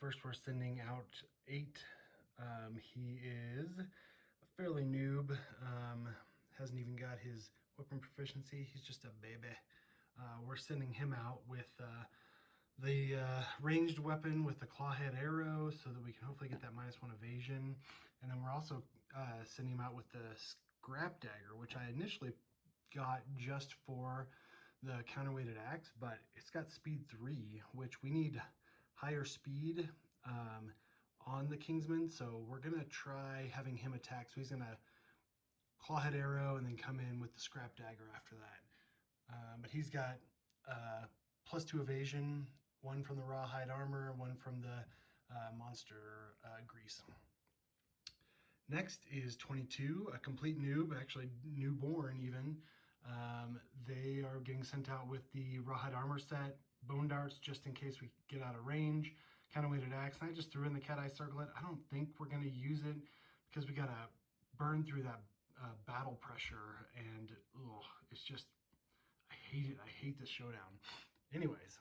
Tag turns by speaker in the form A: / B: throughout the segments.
A: first we're sending out 8. He is fairly noob, hasn't even got his weapon proficiency. He's just a baby. We're sending him out with the ranged weapon with the clawhead arrow so that we can hopefully get that -1 evasion. And then we're also sending him out with the scrap dagger, which I initially got just for the counterweighted axe, but it's got speed 3, which we need higher speed on the Kingsman, so we're gonna try having him attack. So he's gonna clawhead arrow and then come in with the scrap dagger after that. But he's got +2 evasion, 1 from the rawhide armor, 1 from the monster grease. Next is 22, a complete noob, actually newborn even. They are getting sent out with the rawhide armor set, bone darts just in case we get out of range, counterweighted axe, and I just threw in the cat eye circlet. I don't think we're going to use it because we got to burn through that battle pressure, and ugh, it's just, I hate it. I hate this showdown. Anyways,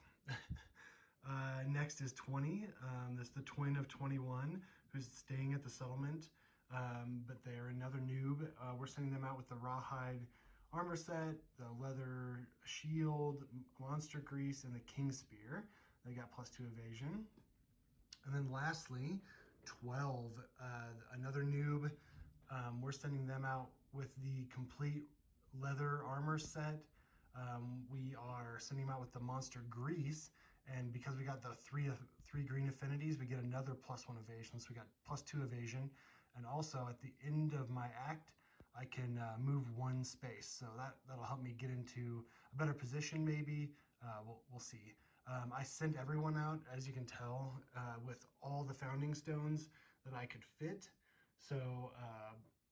A: next is 20. That's the twin of 21 who's staying at the settlement, but they're another noob. We're sending them out with the rawhide armor set, the leather shield, monster grease, and the king spear. They got +2 evasion. And then lastly, 12, another noob. We're sending them out with the complete leather armor set. We are sending them out with the monster grease, and because we got the three green affinities, we get another +1 evasion. So we got +2 evasion, and also at the end of my act, I can move 1 space, so that'll help me get into a better position maybe. We'll see. I sent everyone out, as you can tell, with all the founding stones that I could fit. So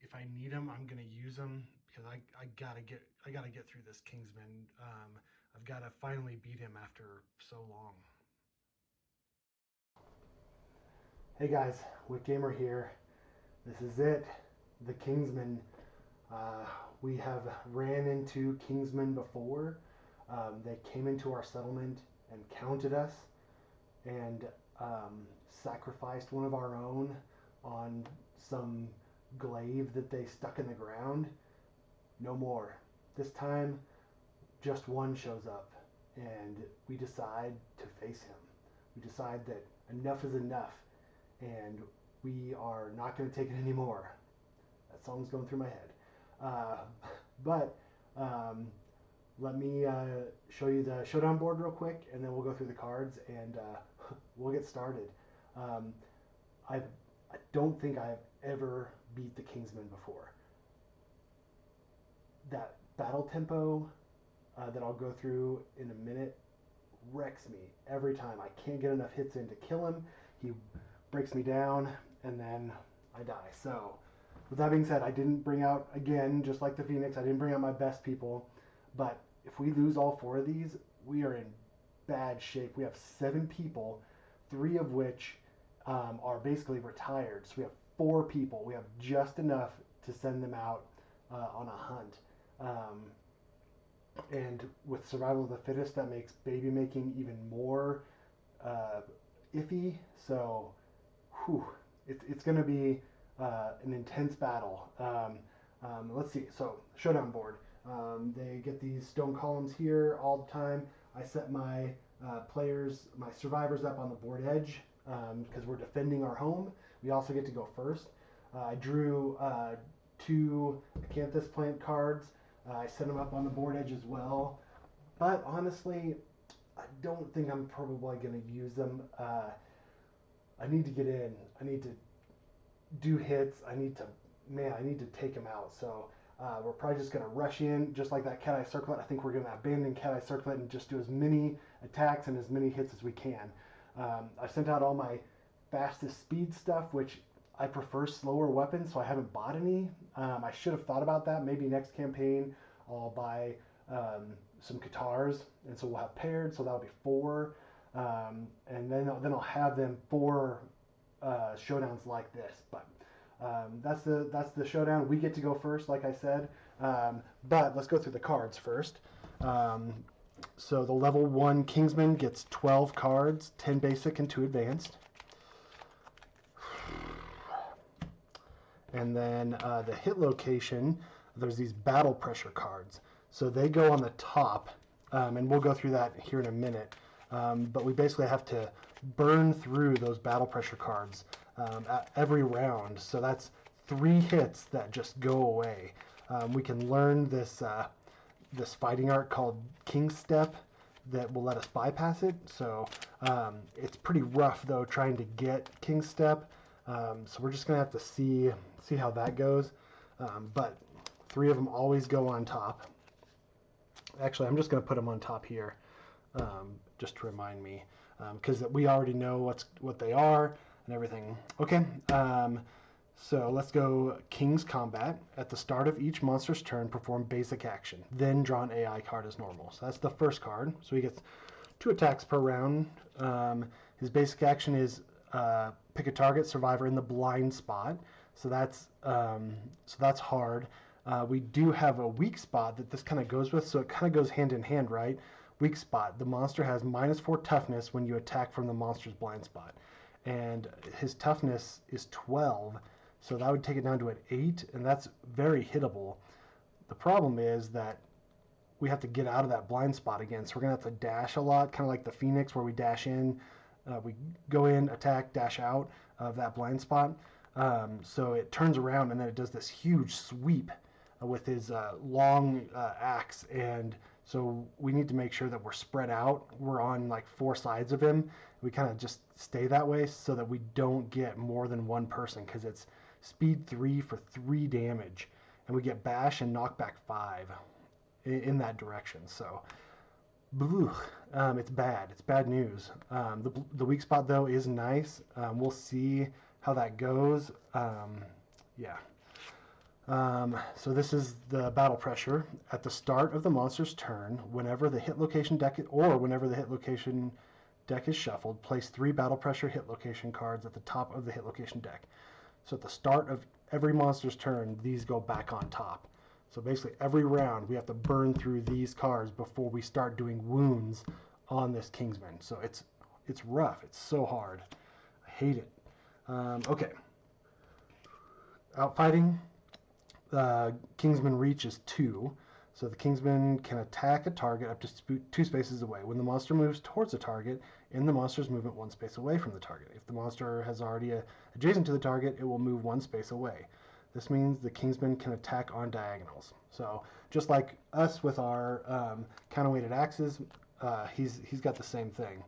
A: if I need them, I'm gonna use them because I gotta get through this Kingsman. I've got to finally beat him after so long. Hey guys, Wick Gamer here. This is it, the Kingsman. We have ran into Kingsmen before. They came into our settlement and counted us and sacrificed one of our own on some glaive that they stuck in the ground. No more. This time, just one shows up, and we decide to face him. We decide that enough is enough, and we are not going to take it anymore. That song's going through my head. Let me show you the Showdown board real quick, and then we'll go through the cards, and we'll get started. I don't think I've ever beat the Kingsman before. That battle tempo that I'll go through in a minute wrecks me every time. I can't get enough hits in to kill him. He breaks me down, and then I die. So with that being said, I didn't bring out, again, just like the Phoenix, I didn't bring out my best people. But if we lose all 4 of these, we are in bad shape. We have 7 people, 3 of which are basically retired. So we have 4 people. We have just enough to send them out on a hunt. And with survival of the fittest, that makes baby making even more iffy. So it's going to be an intense battle. Let's see. So Showdown board. They get these stone columns here all the time. I set my my survivors up on the board edge because we're defending our home. We also get to go first. I drew 2 acanthus plant cards. I set them up on the board edge as well. But honestly, I don't think I'm probably going to use them. I need to get in. I need to do hits. I need to take them out. So we're probably just going to rush in, just like that cat eye circlet. I think we're going to abandon cat eye circlet and just do as many attacks and as many hits as we can. I sent out all my fastest speed stuff, which I prefer slower weapons, so I haven't bought any. I should have thought about that. Maybe next campaign I'll buy some guitars, and so we'll have paired, so that'll be 4. And then I'll have them 4 showdowns like this. But that's the showdown. We get to go first, like I said. But let's go through the cards first. So the level 1 Kingsman gets 12 cards, 10 basic and 2 advanced. And then the hit location, there's these battle pressure cards. So they go on the top, and we'll go through that here in a minute. But we basically have to burn through those battle pressure cards at every round. So that's 3 hits that just go away. We can learn this this fighting art called King Step that will let us bypass it. So it's pretty rough though trying to get King Step. So we're just gonna have to see how that goes. But 3 of them always go on top. Actually, I'm just gonna put them on top here, just to remind me, because we already know what they are and everything. Okay. So let's go King's Combat. At the start of each monster's turn, perform basic action. Then draw an AI card as normal. So that's the first card. So he gets 2 attacks per round. His basic action is pick a target survivor in the blind spot. So that's hard. We do have a weak spot that this kind of goes with, so it kind of goes hand in hand, right? Weak spot. The monster has -4 toughness when you attack from the monster's blind spot. And his toughness is 12. So that would take it down to an 8, and that's very hittable. The problem is that we have to get out of that blind spot again, so we're going to have to dash a lot, kind of like the Phoenix where we dash in, we go in, attack, dash out of that blind spot. So it turns around, and then it does this huge sweep with his long axe, and so we need to make sure that we're spread out. We're on like 4 sides of him. We kind of just stay that way so that we don't get more than 1 person, because it's speed 3 for 3 damage, and we get bash and knockback 5 in that direction. So it's bad. It's bad news. The weak spot though is nice. We'll see how that goes. Yeah. So this is the battle pressure. At the start of the monster's turn, whenever the hit location deck is shuffled, place 3 battle pressure hit location cards at the top of the hit location deck. So at the start of every monster's turn, these go back on top. So basically every round we have to burn through these cards before we start doing wounds on this Kingsman. So it's rough. It's so hard. I hate it. Okay. Outfighting. Kingsman reach is 2. So the Kingsman can attack a target up to 2 spaces away. When the monster moves towards a target, in the monster's movement 1 space away from the target. If the monster has already adjacent to the target, it will move 1 space away. This means the Kingsman can attack on diagonals. So just like us with our counterweighted axes, he's got the same thing.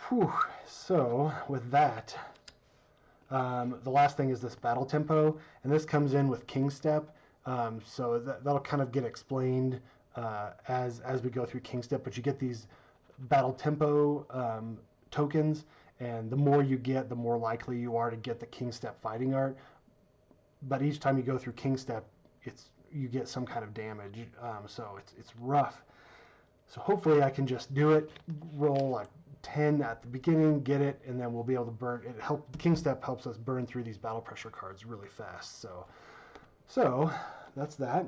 A: Whew. So with that, the last thing is this battle tempo, and this comes in with King Step. So that'll kind of get explained as we go through King Step, but you get these battle tempo tokens, and the more you get, the more likely you are to get the King Step fighting art. But each time you go through King Step, you get some kind of damage, so it's rough. So hopefully I can just do it, roll like 10 at the beginning, get it, and then we'll be able to burn it. King Step helps us burn through these battle pressure cards really fast. So that's that.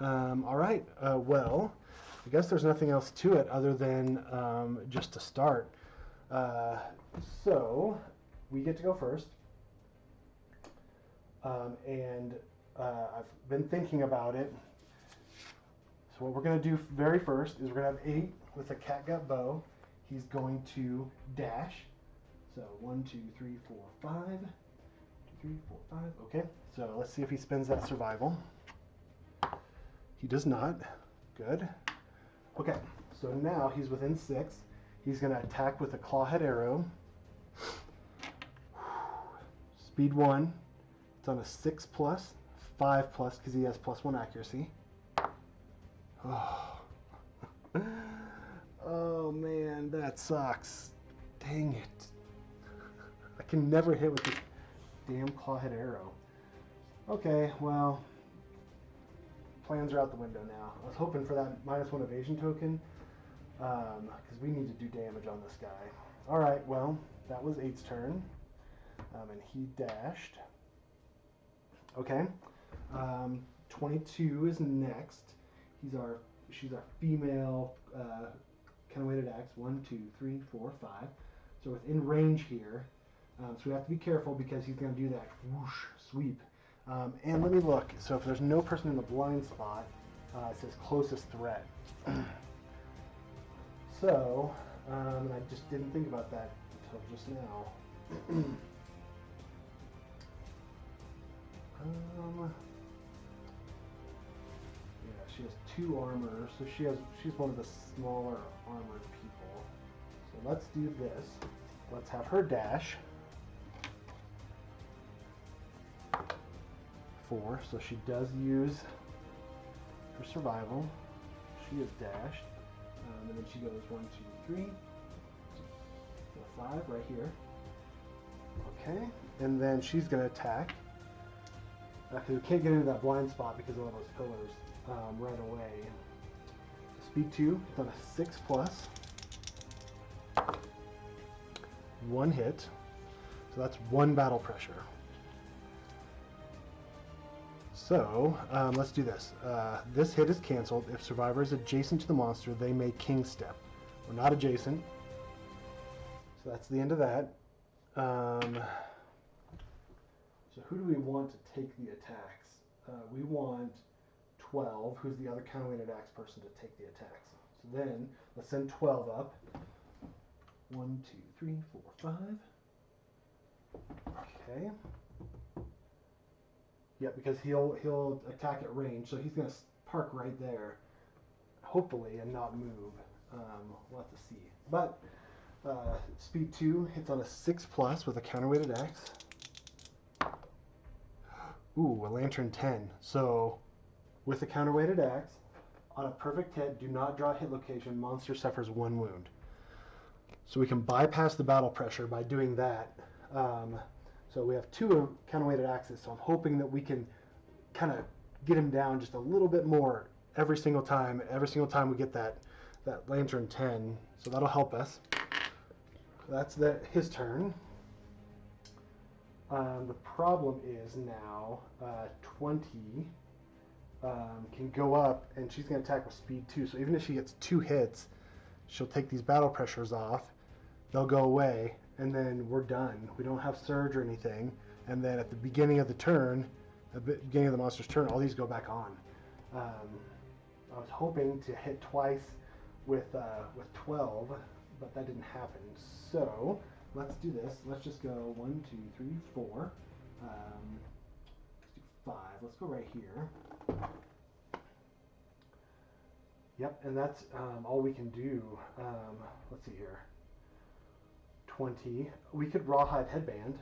A: All right. Well, I guess there's nothing else to it other than just to start. So we get to go first. And I've been thinking about it. So what we're going to do very first is we're going to have 8 with a catgut bow. He's going to dash. So 1, 2, 3, 4, 5. 2, 3, 4, 5. Okay. So let's see if he spends that survival. He does not. Good. Okay. So now he's within 6. He's going to attack with a clawhead arrow. Speed 1. It's on a 6+, 5+ because he has +1 accuracy. Oh man, that sucks. Dang it. I can never hit with this damn clawhead arrow. Okay, well, plans are out the window now. I was hoping for that -1 evasion token because we need to do damage on this guy. Alright, well, that was 8's turn. And he dashed. Okay. 22 is next. She's our female counterweighted axe. 1, 2, 3, 4, 5. So within range here, So we have to be careful because he's going to do that whoosh sweep. And let me look. So if there's no person in the blind spot, it says closest threat. So, and I just didn't think about that until just now. Yeah, she has 2 armor, so she's one of the smaller armored people. So let's do this. Let's have her dash. 4, so she does use her survival. She is dashed. And then she goes 1, 2, 3, 4, 5 right here. Okay, and then she's going to attack. Because we can't get into that blind spot because of all those pillars right away. Speed 2, it's on a 6+. 1 hit. So that's 1 battle pressure. So, let's do this. This hit is canceled. If survivor is adjacent to the monster, they may king step. We're not adjacent. So that's the end of that. So who do we want to take the attacks? We want 12, who's the other counterweighted axe person, to take the attacks. So then, let's send 12 up. 1, 2, 3, 4, 5. Okay. Yeah, because he'll attack at range, so he's going to park right there, hopefully, and not move. We'll have to see. But speed 2 hits on a 6+ with a counterweighted axe. Ooh, a lantern 10. So with a counterweighted axe, on a perfect hit, do not draw a hit location. Monster suffers 1 wound. So we can bypass the battle pressure by doing that. So we have 2 counterweighted axes, so I'm hoping that we can kind of get him down just a little bit more every single time. Every single time we get that lantern 10, so that'll help us. That's his turn. The problem is now 20 can go up, and she's going to attack with speed 2. So even if she gets 2 hits, she'll take these battle pressures off. They'll go away, and then we're done. We don't have surge or anything. And then at the beginning of the turn, at the beginning of the monster's turn, all these go back on. I was hoping to hit twice with 12, but that didn't happen. So let's do this. Let's just go 1, 2, 3, 4. Let's do 5. Let's go right here. Yep, and that's all we can do. Let's see here. 20. We could rawhide headband.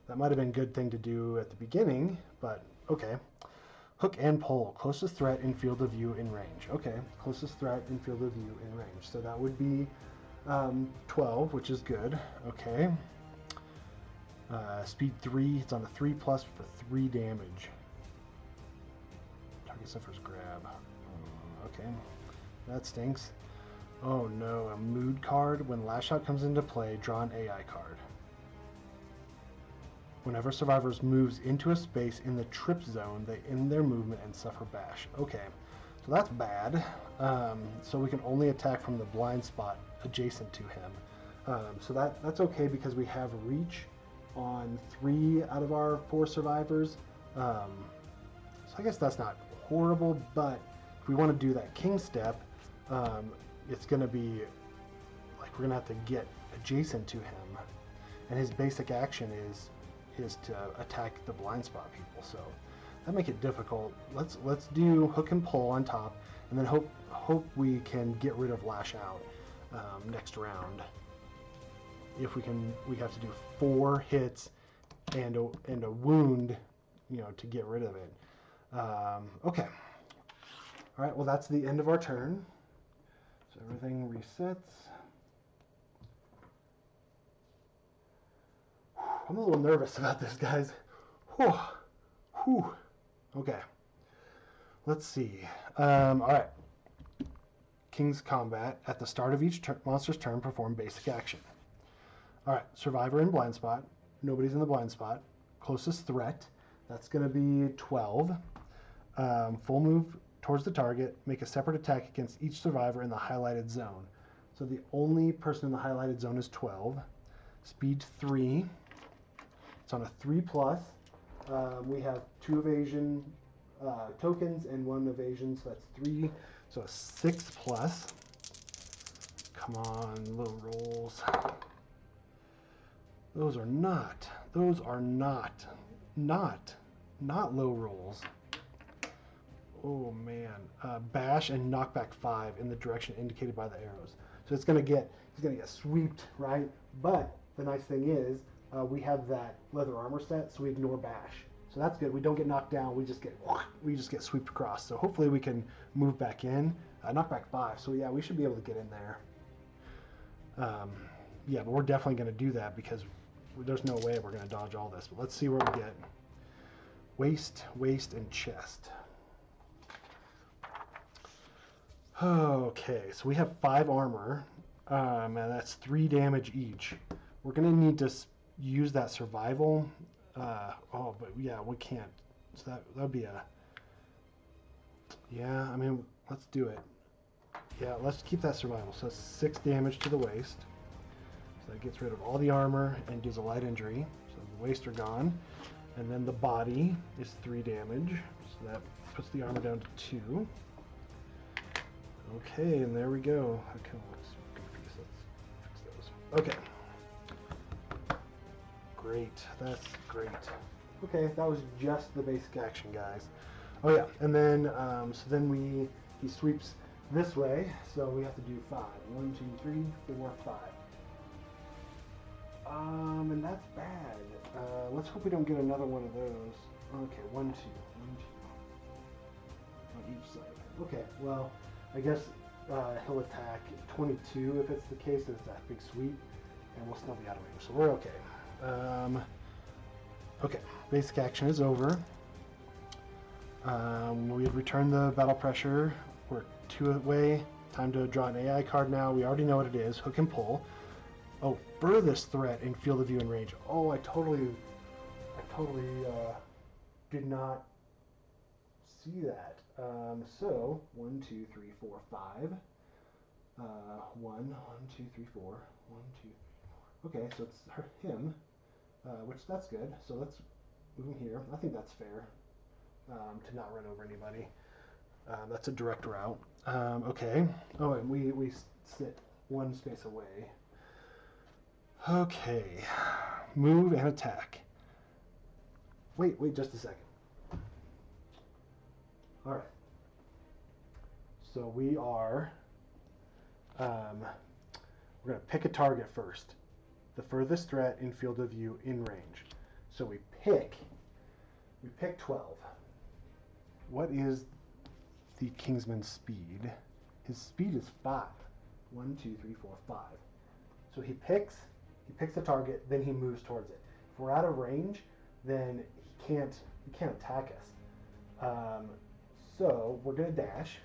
A: That might have been a good thing to do at the beginning, but okay. Hook and pole. Closest threat in field of view in range. Okay, closest threat in field of view in range. So that would be 12, which is good. Okay. Speed 3. It's on a 3+ for 3 damage. Target suffers grab. Okay, that stinks. Oh no, a mood card. When Lash Out comes into play, draw an AI card. Whenever survivors moves into a space in the trip zone, they end their movement and suffer bash. Okay, so that's bad. So we can only attack from the blind spot adjacent to him. So that's okay because we have reach on 3 out of our 4 survivors. So I guess that's not horrible, but if we want to do that king step, it's going to be like we're going to have to get adjacent to him, and his basic action is to attack the blind spot people. So that make it difficult. Let's do hook and pull on top, and then hope we can get rid of Lash Out next round. If we can, we have to do 4 hits and a wound, to get rid of it. Okay. All right. Well, that's the end of our turn. So everything resets. I'm a little nervous about this, guys. Whew. Whew. Okay. Let's see. All right. King's Combat. At the start of each monster's turn, perform basic action. All right. Survivor in blind spot. Nobody's in the blind spot. Closest threat. That's going to be 12. Full move towards the target. Make a separate attack against each survivor in the highlighted zone. So the only person in the highlighted zone is 12. Speed 3. It's on a 3+. We have 2 evasion tokens and 1 evasion, so that's 3. So a 6+. Come on, low rolls. Those are not low rolls. Oh man, bash and knockback 5 in the direction indicated by the arrows. So he's gonna get sweeped, right? But the nice thing is we have that leather armor set, so we ignore bash. So that's good. We don't get knocked down. We just get swept across. So hopefully we can move back in. Knockback 5. So yeah, we should be able to get in there. Yeah, but we're definitely going to do that because there's no way we're going to dodge all this. But let's see where we get. Waist, and chest. Okay, so we have 5 armor, and that's 3 damage each. We're going to need to use that survival. Oh, but yeah, we can't. So that would be a... Yeah, I mean, let's do it. Yeah, let's keep that survival. So that's 6 damage to the waist. So that gets rid of all the armor and does a light injury. So the waist are gone. And then the body is 3 damage. So that puts the armor down to 2. Okay, and there we go. Okay, let's fix those. Okay. Great, that's great. Okay, that was just the basic action, guys. Oh yeah, and then so then he sweeps this way, so we have to do 5. 1, 2, 3, 4, 5. And that's bad. Let's hope we don't get another one of those. Okay, 1, 2, 1, 2 on each side. Okay, well, I guess he'll attack 22 if it's the case. It's that big sweep, and we'll still be out of range, so we're okay. Okay, basic action is over. We had returned the battle pressure. We're 2 away. Time to draw an AI card now. We already know what it is. Hook and pull. Oh, furthest threat in field of view and range. Oh, I totally did not see that. So 1, 2, 3, 4, 5. 1, 2, 3, 4. 1, 2, 3, 4. Okay, so it's him. Which that's good. So let's move him here. I think that's fair to not run over anybody. That's a direct route. Okay. Oh, and we sit 1 space away. Okay. Move and attack. Wait just a second. All right. So we are. We're going to pick a target first. The furthest threat in field of view in range. So we pick 12. What is the Kingsman's speed? His speed is 5. 1, 2, 3, 4, 5. So he picks a target, then he moves towards it. If we're out of range, then he can't attack us. So we're gonna dash.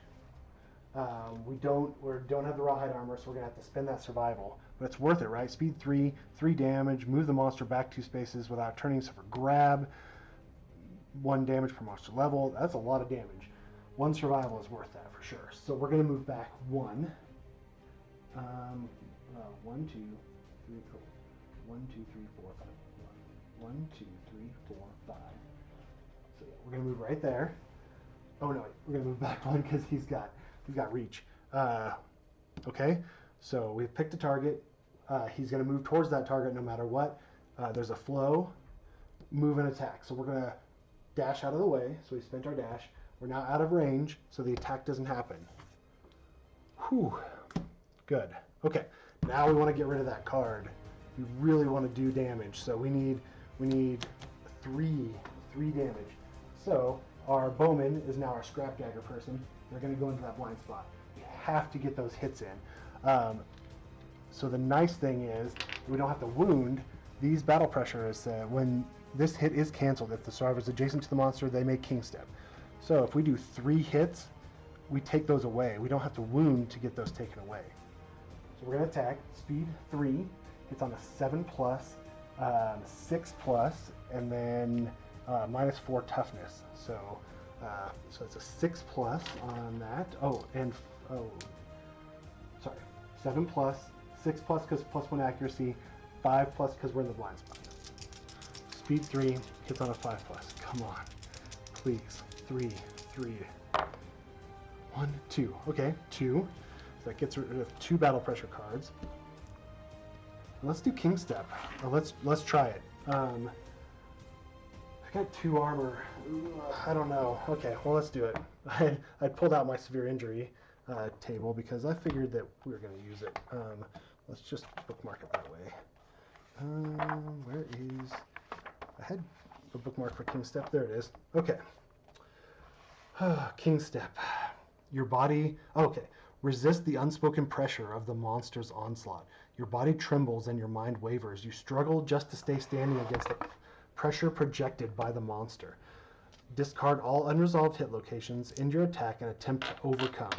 A: We don't have the rawhide armor, so we're gonna have to spend that survival. But it's worth it, right? Speed 3, 3 damage, move the monster back 2 spaces without turning, so for grab, 1 damage per monster level. That's a lot of damage. 1 survival is worth that for sure. So we're going to move back 1. 1, 2, 3, 4. 1, 2, 3, 4, 5. 1, 2, 3, 4, 5. So yeah, we're going to move right there. Oh no, wait, we're going to move back 1 because he's got reach. Okay. So we've picked a target. He's going to move towards that target no matter what. There's a flow, move and attack. So we're going to dash out of the way. So we spent our dash. We're now out of range, so the attack doesn't happen. Whew. Good. Okay. Now we want to get rid of that card. We really want to do damage. So we need 3 damage. So our bowman is now our scrap dagger person. They're going to go into that blind spot. We have to get those hits in. So the nice thing is we don't have to wound. These battle pressure is when this hit is canceled. If the survivor is adjacent to the monster, they make king step. So if we do 3 hits, we take those away. We don't have to wound to get those taken away. So we're going to attack. Speed 3. It's on a 7+, 6+, and then -4 toughness. So it's a 6+ on that. Sorry, 7+, 6+ because +1 accuracy, 5+ because we're in the blind spot. Speed 3 hits on a 5+. Come on, please. 3, 3. 1, 2. Okay, 2. So that gets rid of 2 battle pressure cards. Let's do King Step. Let's try it. I got 2 armor. I don't know. Okay, well, let's do it. I pulled out my severe injury table because I figured that we were going to use it. Let's just bookmark it that way. Where is... I had a bookmark for King Step. There it is. Okay. King Step. Your body... Okay. Resist the unspoken pressure of the monster's onslaught. Your body trembles and your mind wavers. You struggle just to stay standing against the pressure projected by the monster. Discard all unresolved hit locations, end your attack, and attempt to overcome.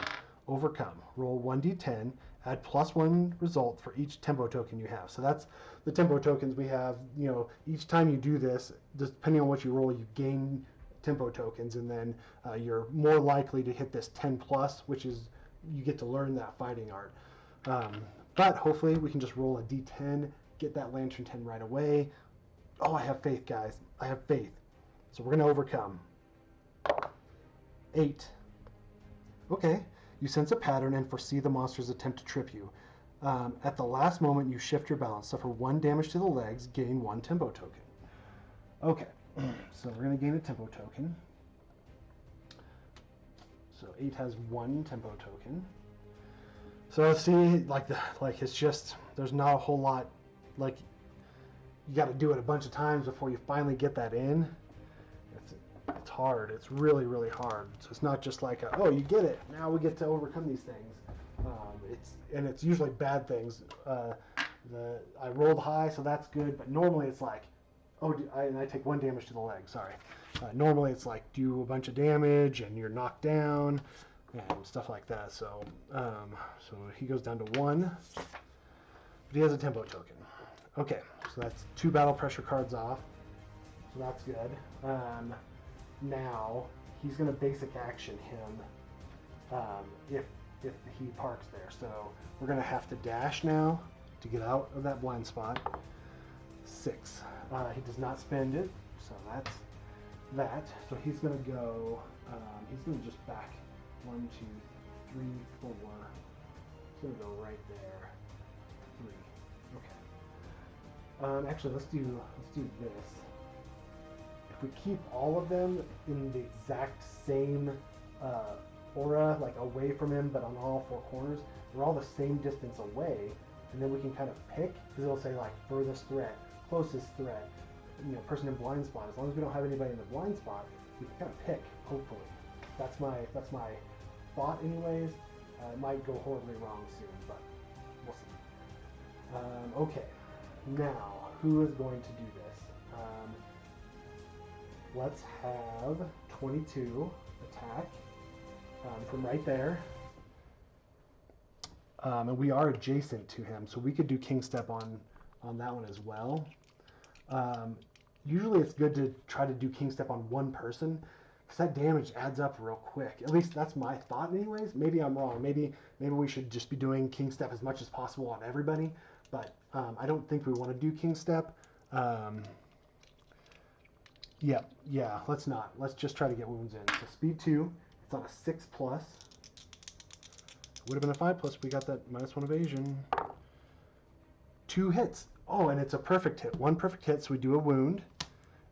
A: Overcome. Roll 1d10. Add +1 result for each tempo token you have. So that's the tempo tokens we have. You know, each time you do this, depending on what you roll, you gain tempo tokens, and then you're more likely to hit this 10+, which is you get to learn that fighting art. But hopefully we can just roll a d10, get that Lantern 10 right away. Oh, I have faith, guys. I have faith. So we're going to overcome. 8. Okay. You sense a pattern and foresee the monster's attempt to trip you. At the last moment, you shift your balance. Suffer 1 damage to the legs, gain 1 tempo token. Okay. So we're going to gain a tempo token. So 8 has 1 tempo token. So see, like it's just, there's not a whole lot, like, you got to do it a bunch of times before you finally get that in. It's hard. It's really, really hard. So it's not just like, oh, you get it. Now we get to overcome these things. It's usually bad things. I rolled high, so that's good. But normally it's like, oh, and I take 1 damage to the leg. Sorry. Normally it's like do a bunch of damage and you're knocked down and stuff like that. So so he goes down to 1. But he has a tempo token. Okay, so that's 2 battle pressure cards off. So that's good. Now he's going to basic action him if he parks there. So we're going to have to dash now to get out of that blind spot. 6. He does not spend it, so that's that. So he's going to go, he's going to just back 1, 2, 3, 4. He's going to go right there. 3. Okay. Actually, let's do this. If we keep all of them in the exact same aura, like away from him, but on all 4 corners, they're all the same distance away, and then we can kind of pick, because it'll say like furthest threat, closest threat, you know, person in blind spot. As long as we don't have anybody in the blind spot, we can kind of pick, hopefully. That's my thought anyways. It might go horribly wrong soon, but we'll see. Okay, now, who is going to do this? Let's have 22 attack from right there. And we are adjacent to him, so we could do King Step on that one as well. Usually it's good to try to do King Step on one person, because that damage adds up real quick. At least that's my thought anyways. Maybe I'm wrong. Maybe we should just be doing King Step as much as possible on everybody. But I don't think we want to do King Step. Yeah, let's not. Let's just try to get wounds in. So speed 2, it's on a 6+. Would have been a 5+. We got that -1 evasion. 2 hits. Oh, and it's a perfect hit. 1 perfect hit, so we do a wound,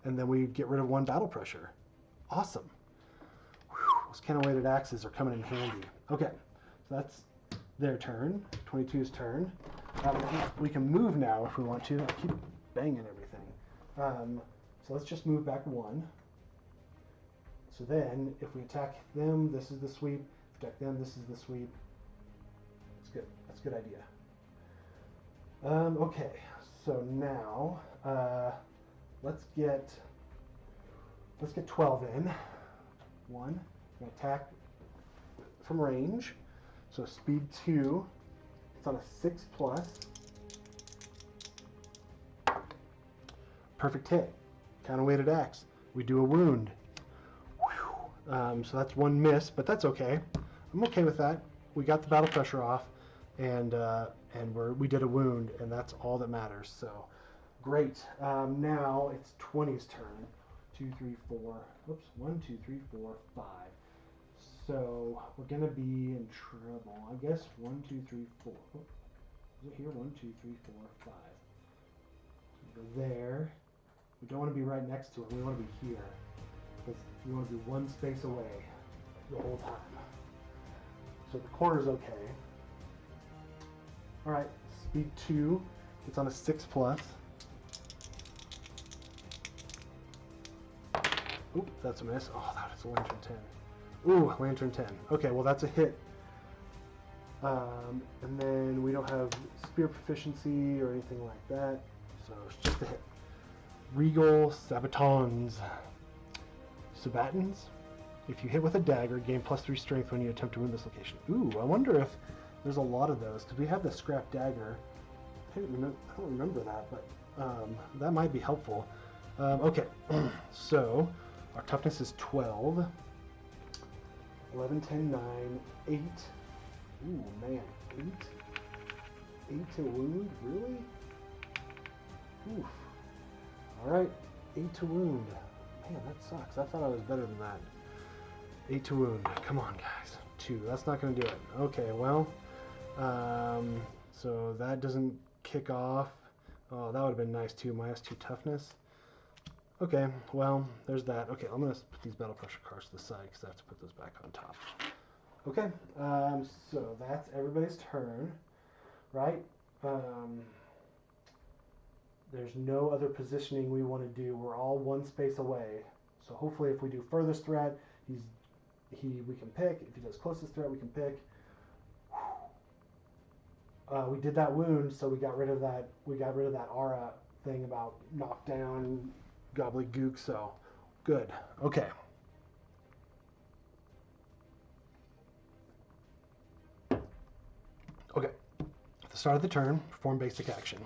A: and then we get rid of 1 battle pressure. Awesome. Whew, those counter-weighted axes are coming in handy. Okay, so that's their turn. 22's turn. We can move now if we want to. I keep banging everything. So let's just move back 1. So then, if we attack them, this is the sweep. Attack them, this is the sweep. That's good. That's a good idea. Okay, so now let's get 12 in. 1. I'm gonna attack from range. So speed 2. It's on a 6+. Perfect hit. Counter-weighted axe. We do a wound. So that's 1 miss, but that's okay. I'm okay with that. We got the battle pressure off, and and we did a wound, and that's all that matters. So great. Now it's 20's turn. 2, 3, 4. Oops. 1, 2, 3, 4, 5. So we're gonna be in trouble. I guess 1, 2, 3, 4. Oh, is it here? 1, 2, 3, 4, 5. So we go there. We don't want to be right next to it. We want to be here because we want to be one space away the whole time. So the corner's okay. All right. Speed 2. It's on a 6+. Oop, that's a miss. Oh, that is a lantern 10. Ooh, lantern 10. Okay, well that's a hit. And then we don't have spear proficiency or anything like that, so it's just a hit. Regal Sabatons. Sabatons. If you hit with a dagger, gain +3 strength when you attempt to wound this location. Ooh, I wonder if there's a lot of those, because we have the scrap dagger. I don't remember that, but that might be helpful. Okay, so our toughness is 12. 11, 10, 9, 8. Ooh, man, 8? 8 to wound? Really? Oof. Alright, 8 to wound. Man, that sucks. I thought I was better than that. 8 to wound. Come on, guys. 2. That's not going to do it. Okay, well, so that doesn't kick off. Oh, that would have been nice too. -2 toughness. Okay, well, there's that. Okay, I'm going to put these battle pressure cards to the side because I have to put those back on top. Okay, so that's everybody's turn, right? There's no other positioning we want to do. We're all one space away. So hopefully if we do furthest threat, we can pick. If he does closest threat, we can pick. We did that wound, so we got rid of that. We got rid of that aura thing about knockdown, gobbledygook. So good. Okay. Okay. At the start of the turn, perform basic action.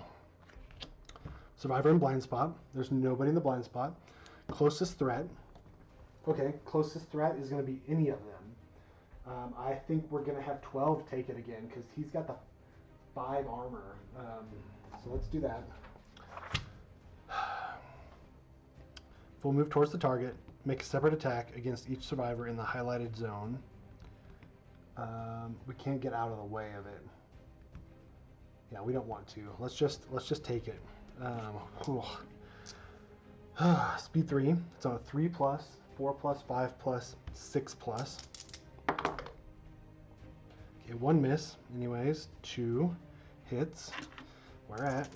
A: Survivor in blind spot. There's nobody in the blind spot. Closest threat. Okay, closest threat is going to be any of them. I think we're going to have 12 take it again because he's got the 5 armor. So let's do that. Full move towards the target. Make a separate attack against each survivor in the highlighted zone. We can't get out of the way of it. Yeah, we don't want to. Let's just take it. Speed 3. It's on a 3+, 4+, 5+, 6+. Okay, 1 miss. Anyways, 2 hits. We're at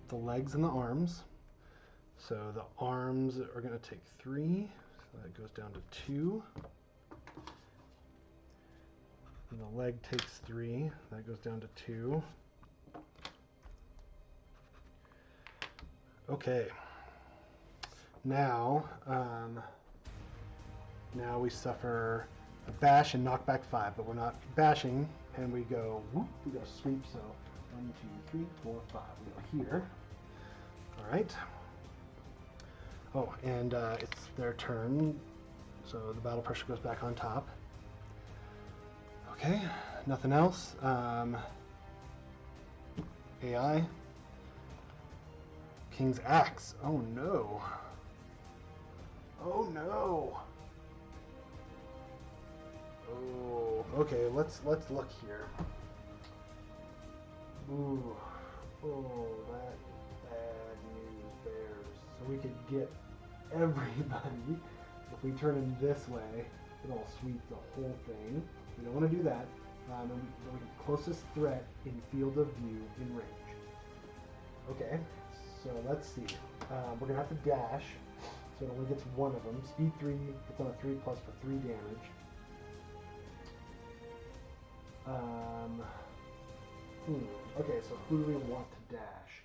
A: the legs and the arms. So the arms are going to take 3. So that goes down to 2. And the leg takes 3. That goes down to 2. Okay. Now we suffer a bash and knockback 5, but we're not bashing, and we go whoop. We go sweep. So 1, 2, 3, 4, 5. We go here. All right. Oh, and it's their turn, so the battle pressure goes back on top. Okay, nothing else. AI. King's Axe. Oh no. Oh no. Oh, okay, let's look here. Ooh. Oh, that bad news bears. So we could get everybody. If we turn him this way, it'll sweep the whole thing. We don't want to do that. And we get closest threat in field of view in range. Okay, so let's see. We're going to have to dash, so it only gets 1 of them. Speed 3, it's on a 3+ for 3 damage. Okay, so who do we want to dash?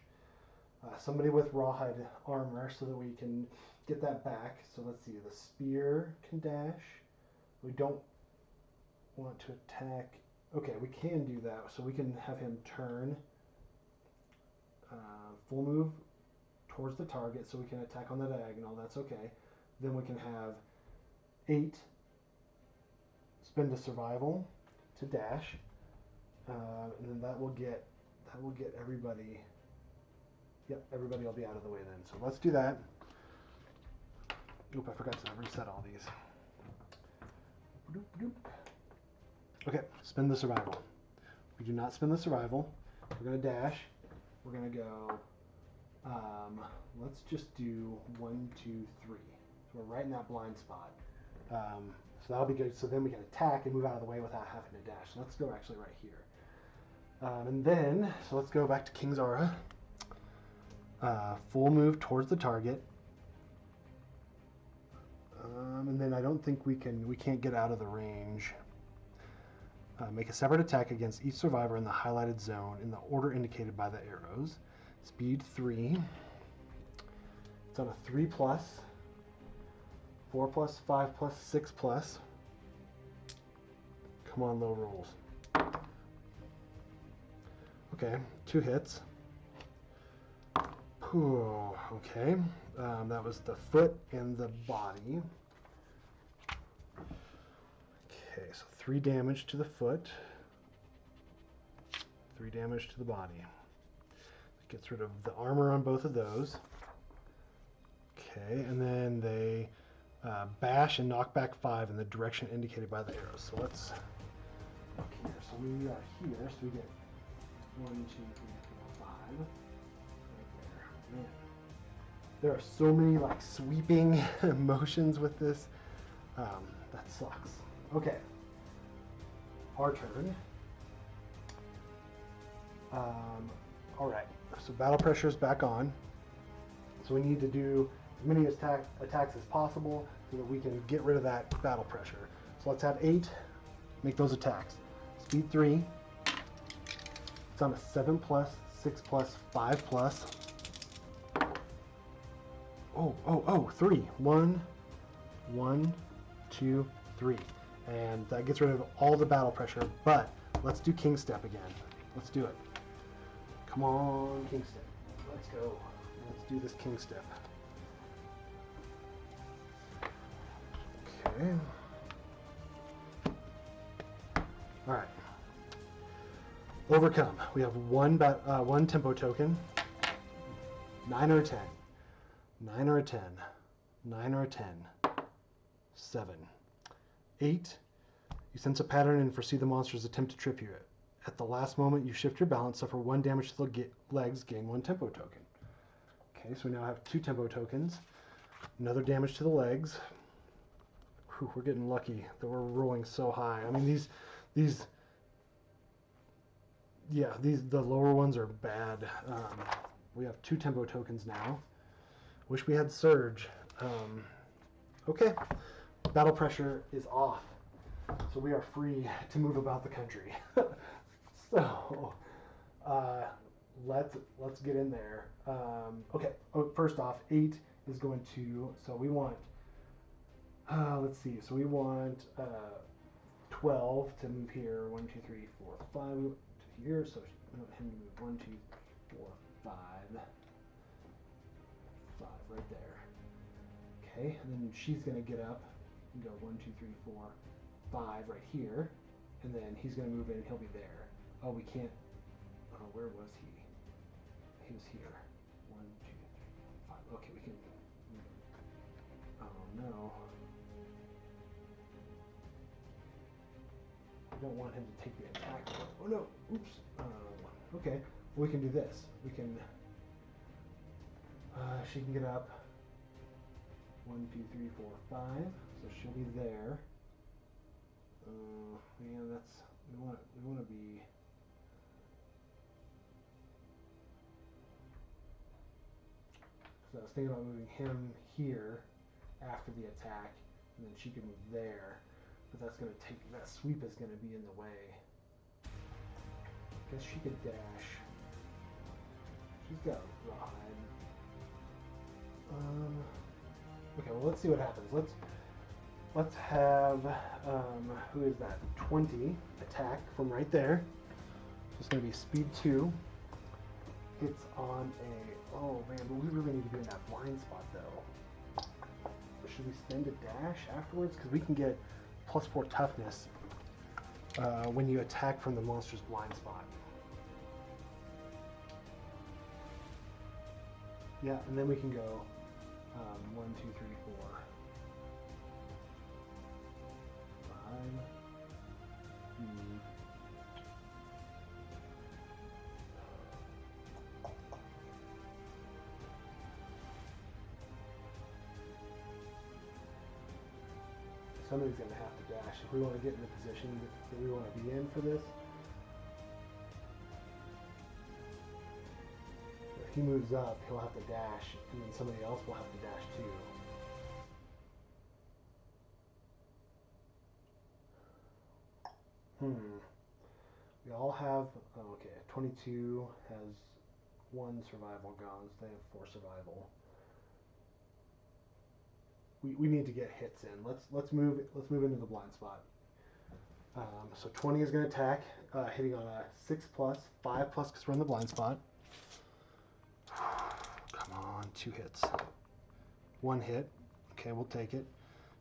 A: Somebody with rawhide armor so that we can get that back. So let's see, the spear can dash. We don't want to attack. Okay, we can do that. So we can have him turn full move towards the target so we can attack on the diagonal. That's okay. Then we can have 8 spend a survival to dash. and then that will get everybody. Yep, everybody will be out of the way then. So let's do that. Oop, I forgot to reset all these. Doop, doop. Okay, spin the survival. We do not spin the survival. We're going to dash. We're going to go, let's just do 1, 2, 3. So we're right in that blind spot. So that'll be good. So then we can attack and move out of the way without having to dash. So let's go actually right here. And then, so let's go back to King's Aura. Full move towards the target. And then I don't think we can't get out of the range. Make a separate attack against each survivor in the highlighted zone in the order indicated by the arrows. Speed 3. It's on a 3+, 4+, 5+, 6+. Come on, low rolls. Okay, 2 hits. Ooh, okay, that was the foot and the body. Okay, so 3 damage to the foot, 3 damage to the body. It gets rid of the armor on both of those. Okay, and then they bash and knock back 5 in the direction indicated by the arrows. So let's look here. So we are here, so we get 1, 2, 3, 4, 5. Man. There are so many like sweeping motions with this. That sucks. Okay. Our turn. All right. So battle pressure is back on. So we need to do as many attacks as possible so that we can get rid of that battle pressure. So let's have 8. Make those attacks. Speed 3. It's on a 7+, 6+, 5+. Oh, 3. 1, 2, 3. And that gets rid of all the battle pressure, but let's do King Step again. Let's do it. Come on, King Step. Let's go. Let's do this King Step. Okay. All right. Overcome. We have one tempo token. 9 or a 10. 9 or a 10. 9 or a 10. 7. 8. You sense a pattern and foresee the monster's attempt to trip you. At the last moment, you shift your balance, suffer 1 damage to the legs, gain 1 tempo token. Okay, so we now have 2 tempo tokens. Another damage to the legs. Whew, we're getting lucky that we're rolling so high. I mean, the lower ones are bad. We have 2 tempo tokens now. Wish we had Surge. Okay, battle pressure is off, so we are free to move about the country. So let's get in there. Okay, first off, 8 is going to, so we want, let's see, so we want 12 to move here. 1, 2, 3, 4, 5 to here, so we want him to move 1, 2, 4, 5 right there. Okay, and then she's going to get up and go 1, 2, 3, 4, 5 right here, and then he's going to move in and he'll be there. Oh, we can't. Oh, where was he? He was here. 1, 2, 3, 4, 5. Okay, we can. Oh no. I don't want him to take the attack. Oh no. Oops. Okay. Well, we can do this. We can. She can get up. 1, 2, 3, 4, 5. So she'll be there. Man, that's we want to be. So I was thinking about moving him here after the attack, and then she could move there. But that's going to take, that sweep is going to be in the way. I guess she could dash. She's got a ride. Okay, well, let's see what happens. Let's have, who is that? 20 attack from right there. So it's going to be speed 2. It's on a, oh man, but we really need to be in that blind spot though. Should we spend a dash afterwards? Because we can get +4 toughness when you attack from the monster's blind spot. Yeah, and then we can go 1, 2, 3, 4, 5. Somebody's going to have to dash if we want to get in the position that we want to be in for this. If he moves up, he'll have to dash, and then somebody else will have to dash too. We all have, oh, okay, 22 has 1 survival gone, so they have 4 survival. We need to get hits in. Let's move into the blind spot. So 20 is going to attack, hitting on a 6+, 5+ because we're in the blind spot. Come on, 2 hits. 1 hit. Okay, we'll take it.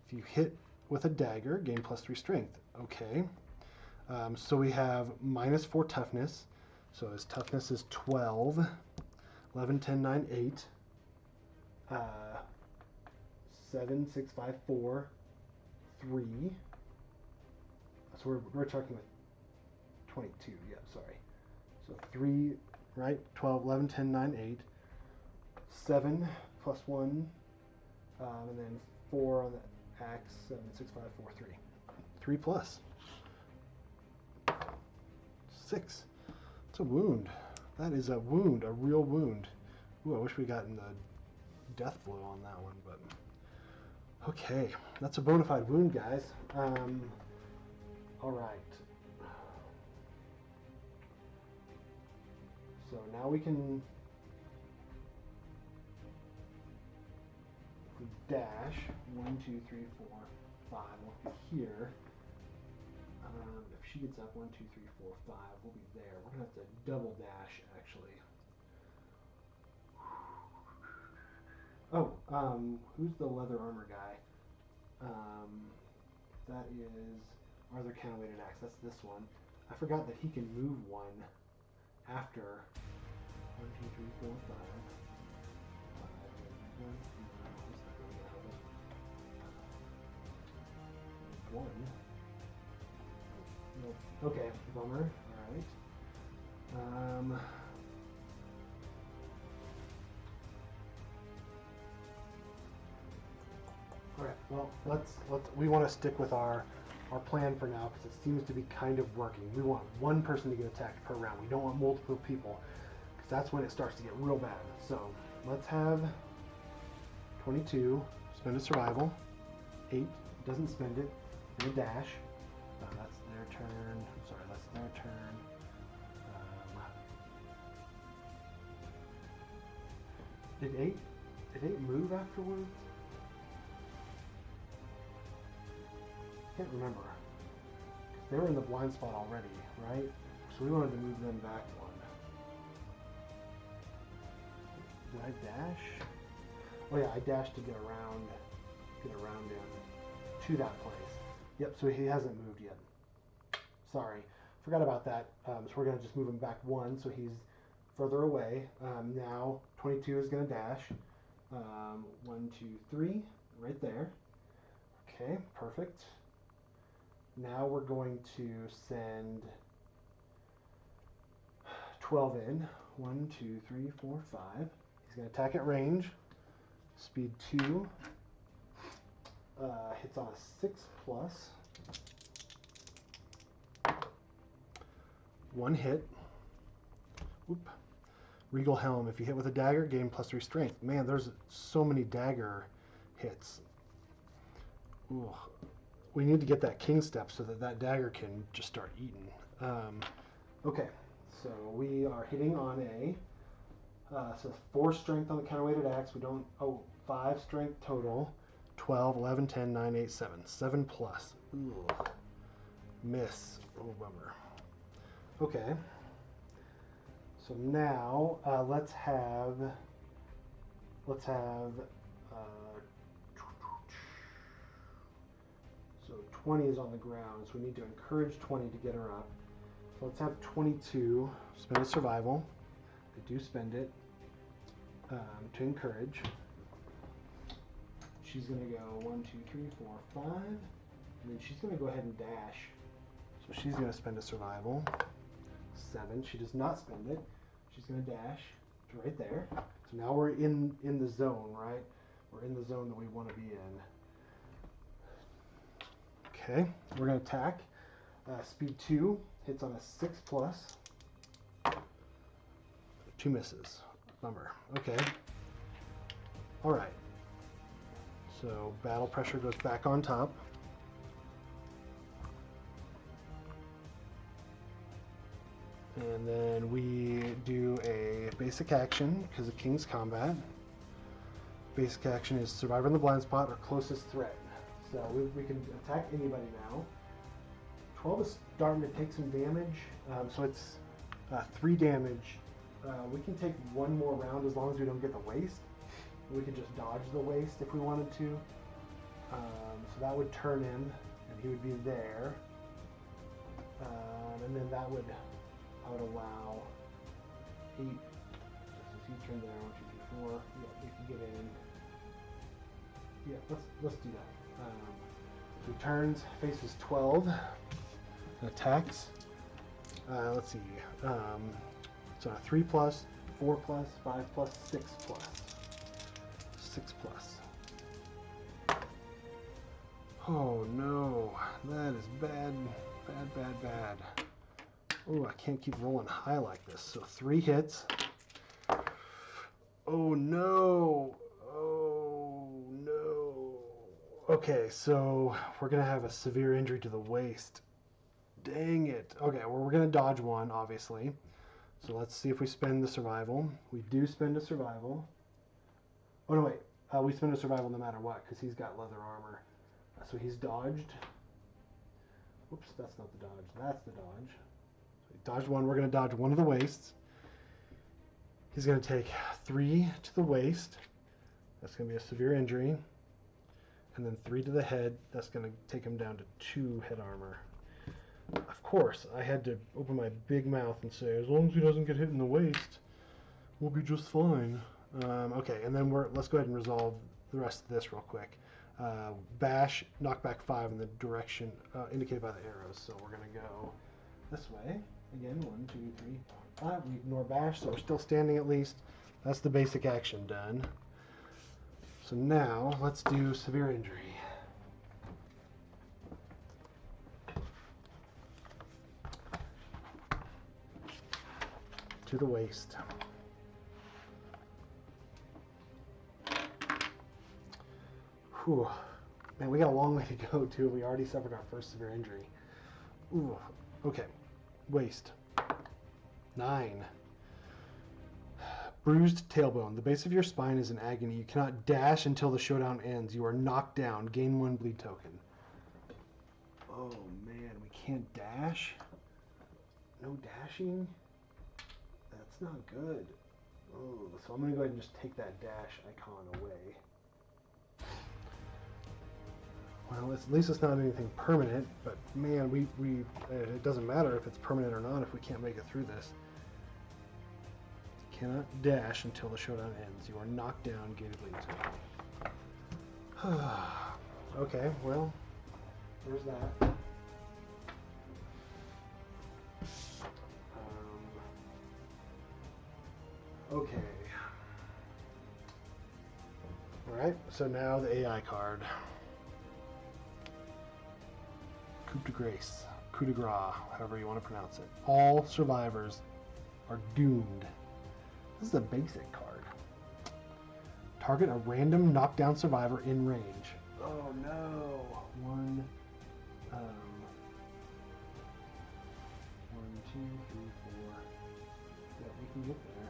A: If you hit with a dagger, gain +3 strength. Okay. So we have -4 toughness. So his toughness is 12. 11, 10, 9, 8. 7, 6, 5, 4, 3. So we're talking with 22. Yeah, sorry. So 3, right? 12, 11, 10, 9, 8. 7 plus 1. And then 4 on the axe. 7, 6, 5, 4, 3. 3 plus. 6. It's a wound. That is a wound, a real wound. Ooh, I wish we gotten the death blow on that one, but okay, that's a bona fide wound, guys. All right. So now we can dash 1, 2, 3, 4, 5. We'll be here. If she gets up 1, 2, 3, 4, 5, we'll be there. We're gonna have to double dash actually. Oh, who's the leather armor guy? That is Arthur Counterweighted Axe. That's this one. I forgot that he can move 1 after 1, 2, 3, 4, 5. 1. Nope. Okay, bummer. All right. All right. Well, let's. We want to stick with our plan for now because it seems to be kind of working. We want 1 person to get attacked per round. We don't want multiple people because that's when it starts to get real bad. So let's have 22 spend a survival. 8 doesn't spend it. And a dash. That's their turn. I'm sorry, that's their turn. Did 8 move afterwards? I can't remember. They were in the blind spot already, right? So we wanted to move them back 1. Did I dash? Oh yeah, I dashed to get around him to that place. Yep, so he hasn't moved yet. Sorry, forgot about that. So we're gonna just move him back 1, so he's further away. Now 22 is gonna dash. 1, 2, 3, right there. Okay, perfect. Now we're going to send 12 in. 1, 2, 3, 4, 5. He's gonna attack at range. Speed 2. Hits on a 6+. 1 hit. Whoop. Regal Helm. If you hit with a dagger, gain +3 strength. Man, there's so many dagger hits. Ooh. We need to get that king step so that dagger can just start eating. Okay, so we are hitting on a so 4 strength on the counterweighted axe. We don't. Oh, 5 strength total. 12, 11, 10, 9, 8, 7. 7+. Ooh. Miss. Oh, bummer. Okay. So now let's have so So 20 is on the ground, so we need to encourage 20 to get her up. So let's have 22 spend a survival. They do spend it to encourage. She's going to go 1, 2, 3, 4, 5. And then she's going to go ahead and dash. So she's going to spend a survival. 7. She does not spend it. She's going to dash to right there. So now we're in the zone, right? We're in the zone that we want to be in. Okay, we're going to attack. Speed 2 hits on a 6+. 2 misses. Bummer. Okay. All right. So battle pressure goes back on top. And then we do a basic action because of King's Combat. Basic action is Survivor in the Blind Spot or Closest Threat. So we can attack anybody now. 12 is starting to take some damage, so it's 3 damage. We can take one more round as long as we don't get the waste. We could just dodge the waste if we wanted to. So that would turn him, and he would be there. And then I would allow 8. Since he turned there, 1, 2, 3, 4. Yeah, we can get in. Yeah, let's do that. So he turns, faces 12, and attacks. Let's see. So 3+, 4+, 5+, 6+. 6+. Oh no, that is bad, bad, bad, bad. Oh, I can't keep rolling high like this. So 3 hits. Oh no. Oh no. Okay, so we're gonna have a severe injury to the waist. Dang it. Okay, well, we're gonna dodge one, obviously. So let's see if we spend the survival. We do spend a survival. Oh no, wait. We spend a survival no matter what, because he's got leather armor. So he's dodged. Whoops, that's not the dodge. That's the dodge. So he dodged one. We're going to dodge one of the wastes. He's going to take 3 to the waist. That's going to be a severe injury. And then 3 to the head. That's going to take him down to 2 head armor. Of course, I had to open my big mouth and say, as long as he doesn't get hit in the waist, we'll be just fine. Okay, and then let's go ahead and resolve the rest of this real quick. Bash, knockback 5 in the direction indicated by the arrows. So we're going to go this way. Again, 1, 2, 3, 4, 5. We ignore bash, so we're still standing at least. That's the basic action done. So now let's do severe injury. To the waist. Whew. Man, we got a long way to go, too. We already suffered our first severe injury. Ooh. Okay. Waist. 9. Bruised tailbone. The base of your spine is in agony. You cannot dash until the showdown ends. You are knocked down. Gain 1 bleed token. Oh, man. We can't dash? No dashing? That's not good. Oh, so I'm going to go ahead and just take that dash icon away. Well, at least it's not anything permanent, but man, it doesn't matter if it's permanent or not if we can't make it through this. You cannot dash until the showdown ends. You are knocked down, gain a bleed token. Okay, well, there's that. Okay. Alright, so now the AI card. Coup de grace, coup de grace, however you want to pronounce it. All survivors are doomed. This is a basic card. Target a random knockdown survivor in range. Oh no! 1, 1, 2, 3, 4. Yeah, we can get there.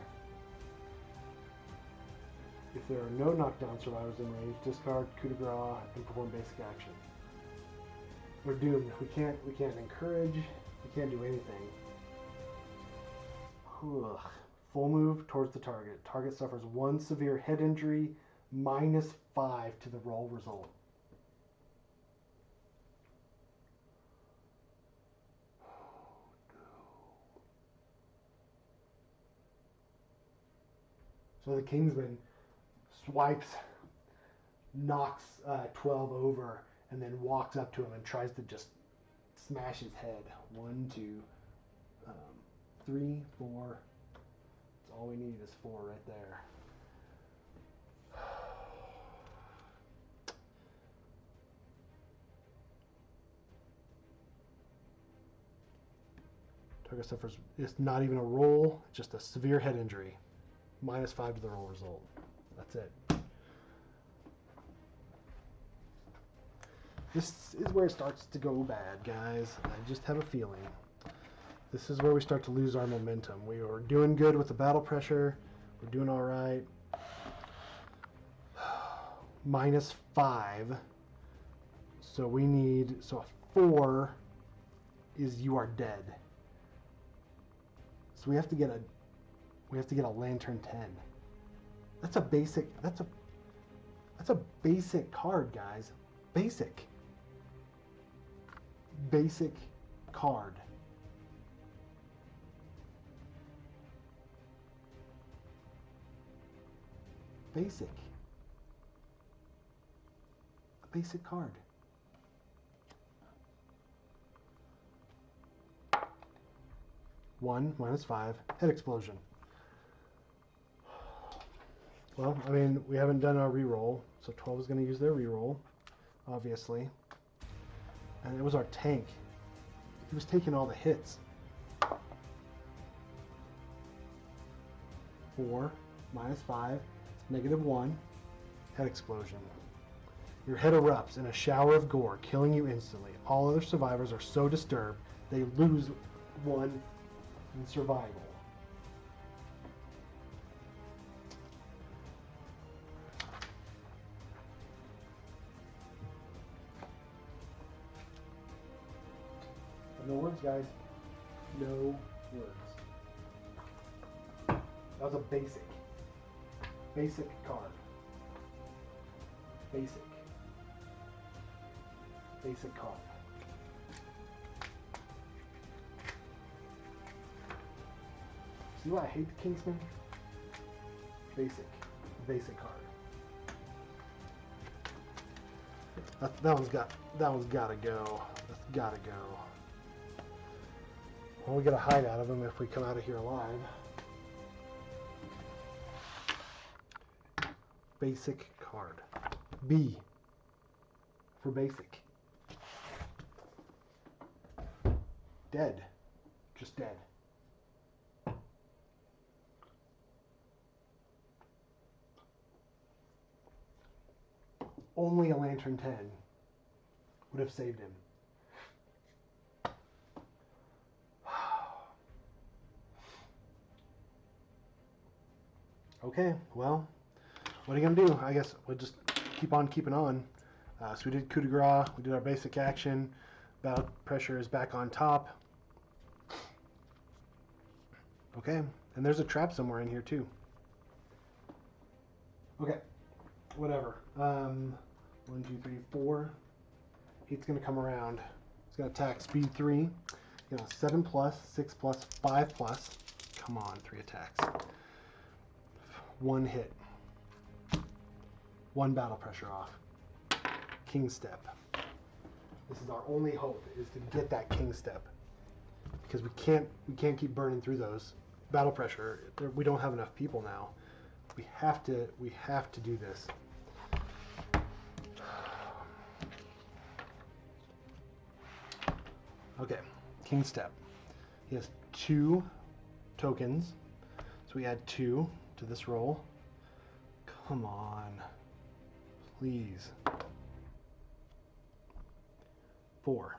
A: If there are no knockdown survivors in range, discard coup de grace and perform basic action. We're doomed. We can't encourage. We can't do anything. Ugh. Full move towards the target. Target suffers 1 severe head injury, -5 to the roll result. So the Kingsman swipes, knocks 12 over, and then walks up to him and tries to just smash his head. 1, 2, 3, 4. That's all we need is 4 right there. Target suffers, it's not even a roll, it's just a severe head injury. -5 to the roll result. That's it. This is where it starts to go bad, guys. I just have a feeling. This is where we start to lose our momentum. We were doing good with the battle pressure. We're doing all right. -5. So we need, so a 4 is you are dead. So we have to get a lantern 10. That's a basic card, guys. Basic card. Basic. A basic card. One -5. Head explosion. Well, I mean, we haven't done our reroll, so 12 is going to use their reroll, obviously. And it was our tank. He was taking all the hits. 4 -5, -1. Head explosion. Your head erupts in a shower of gore, killing you instantly. All other survivors are so disturbed, they lose 1 in survival. No words, guys. No words. That was a basic card. Basic card. See why I hate the Kingsman? Basic card. That one's gotta go. That's gotta go. Well, we get a hide out of him if we come out of here alive. Basic card. B for basic. Dead. Just dead. Only a lantern 10 would have saved him. Okay, well, what are you gonna do? I guess we'll just keep on keeping on. So we did coup de grace, we did our basic action. Battle pressure is back on top. Okay, and there's a trap somewhere in here too. Okay, whatever. 1, 2, 3, 4. He's gonna come around. He's gonna attack speed 3. 7+, 6+, 5+. Come on, 3 attacks. 1 hit. 1 battle pressure off. King step. This is our only hope, is to get that king step, because we can't keep burning through those battle pressure. We don't have enough people now. We have to do this. Okay, king step. He has 2 tokens, so we add 2 to this roll. Come on, please. 4.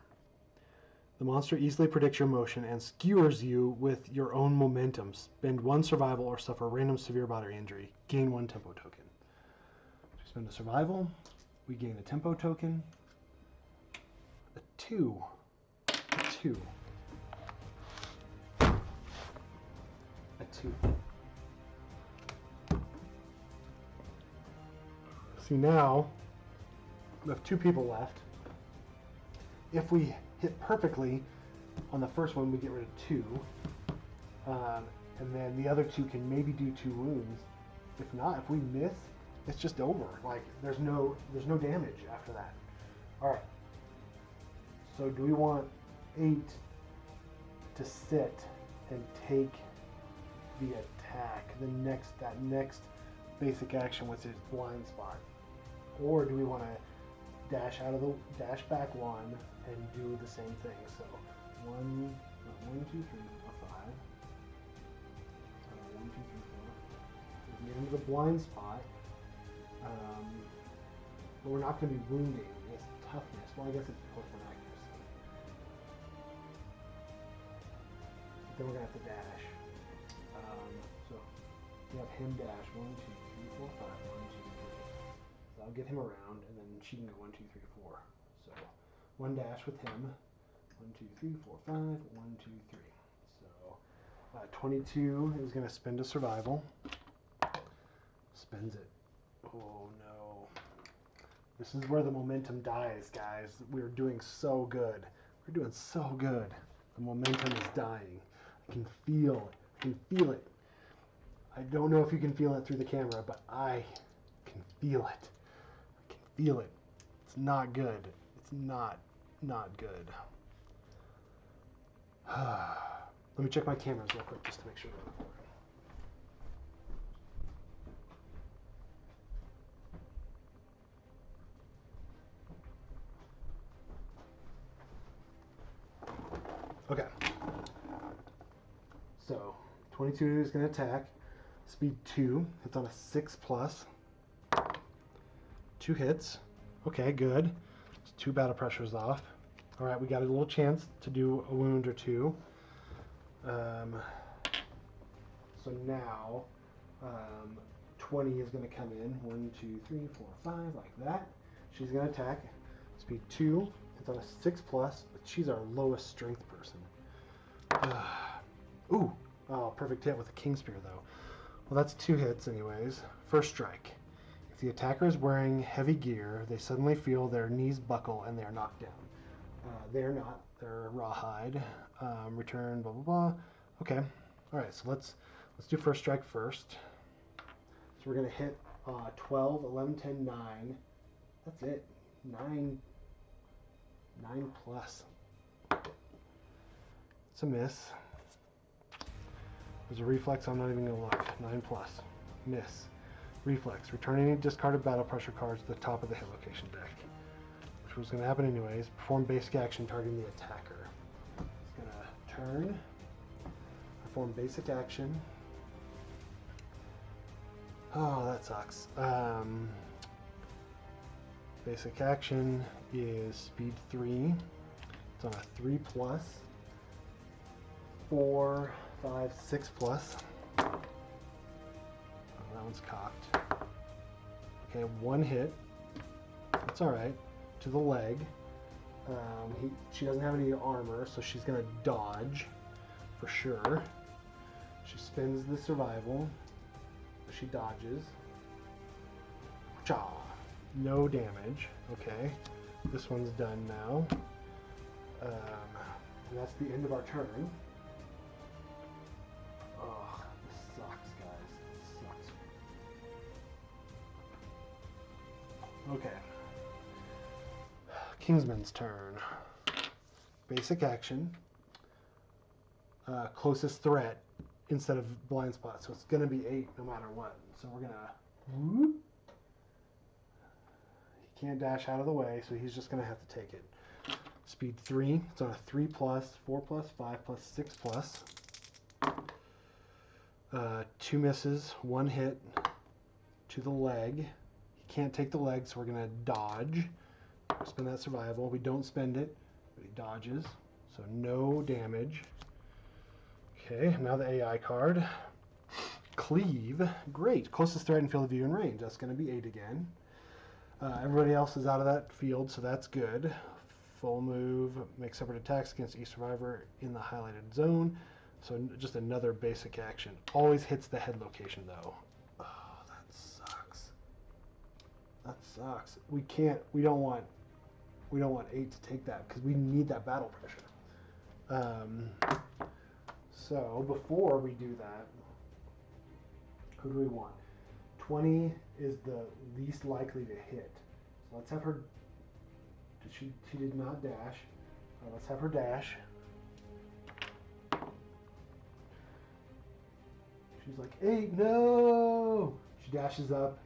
A: The monster easily predicts your motion and skewers you with your own momentum. Spend 1 survival or suffer a random severe bodily injury. Gain 1 tempo token. So we spend a survival. We gain a tempo token. A 2. A 2. A 2. See, now we have 2 people left. If we hit perfectly on the first one, we get rid of 2. And then the other 2 can maybe do 2 wounds. If not, if we miss, it's just over. Like there's no damage after that. All right. So do we want 8 to sit and take the attack, that next basic action with his blind spot, or do we want to dash back 1 and do the same thing? So 1, 2, 3, 4, 5. 1, 2, 3, 4. We can get into the blind spot, but we're not going to be wounding. It's toughness. Well, I guess it's +1 accuracy. But then we're going to have to dash. So we have him dash 1, 2, 3, 4, 5. 1, 2, 3. So I'll get him around, and then she can go 1, 2, 3, 4. So 1 dash with him. 1, 2, 3, 4, 5. 1, 2, 3. So 22 is going to spend a survival. Spends it. Oh no. This is where the momentum dies, guys. We're doing so good. We're doing so good. The momentum is dying. I can feel it. I can feel it. I don't know if you can feel it through the camera, but I can feel it. I can feel it. It's not good. It's not good. Let me check my cameras real quick just to make sure they're recording. Okay. So 22 is going to attack. Speed 2. It's on a 6+. 2 hits. Okay, good. So 2 battle pressures off. All right, we got a little chance to do a wound or 2. So now 20 is going to come in. 1, 2, 3, 4, 5, like that. She's going to attack. Speed 2. It's on a 6+, but she's our lowest strength person. Ooh. Oh, perfect hit with a King Spear, though. Well, that's 2 hits anyways. First strike. If the attacker is wearing heavy gear, they suddenly feel their knees buckle and they are knocked down. They're not. They're rawhide. Return, blah, blah, blah. Okay. All right, so let's do first strike first. So we're going to hit 12, 11, 10, 9. That's it. 9+. It's a miss. There's a reflex, I'm not even going to look. 9+. Miss. Reflex. Return any discarded battle pressure cards to the top of the hit location deck. Which was going to happen anyways. Perform basic action targeting the attacker. It's going to turn. Perform basic action. Oh, that sucks. Basic action is speed 3. It's on a 3+. 4, 5, 6+. Oh, that one's cocked. Okay, 1 hit. That's alright. To the leg. She doesn't have any armor, so she's going to dodge for sure. She spins the survival. She dodges. Cha! No damage. Okay. This one's done now. And that's the end of our turn. Oh, this sucks, guys. This sucks. Okay. Kingsman's turn. Basic action. Closest threat instead of blind spot. So it's going to be 8 no matter what. So we're going to... Whoop. He can't dash out of the way, so he's just going to have to take it. Speed 3. It's on a 3+, 4+, 5+, 6+. 2 misses, 1 hit to the leg. He can't take the leg, so we're going to dodge. Spend that survival. We don't spend it, but he dodges. So no damage. Okay, now the AI card. Cleave. Great. Closest threat in field of view and range. That's going to be 8 again. Everybody else is out of that field, so that's good. Full move. Make separate attacks against each survivor in the highlighted zone. So just another basic action. Always hits the head location, though. Oh, that sucks. That sucks. We don't want 8 to take that because we need that battle pressure. So before we do that, who do we want? 20 is the least likely to hit. So let's have her. She did not dash. Let's have her dash. She's like, 8, no! She dashes up.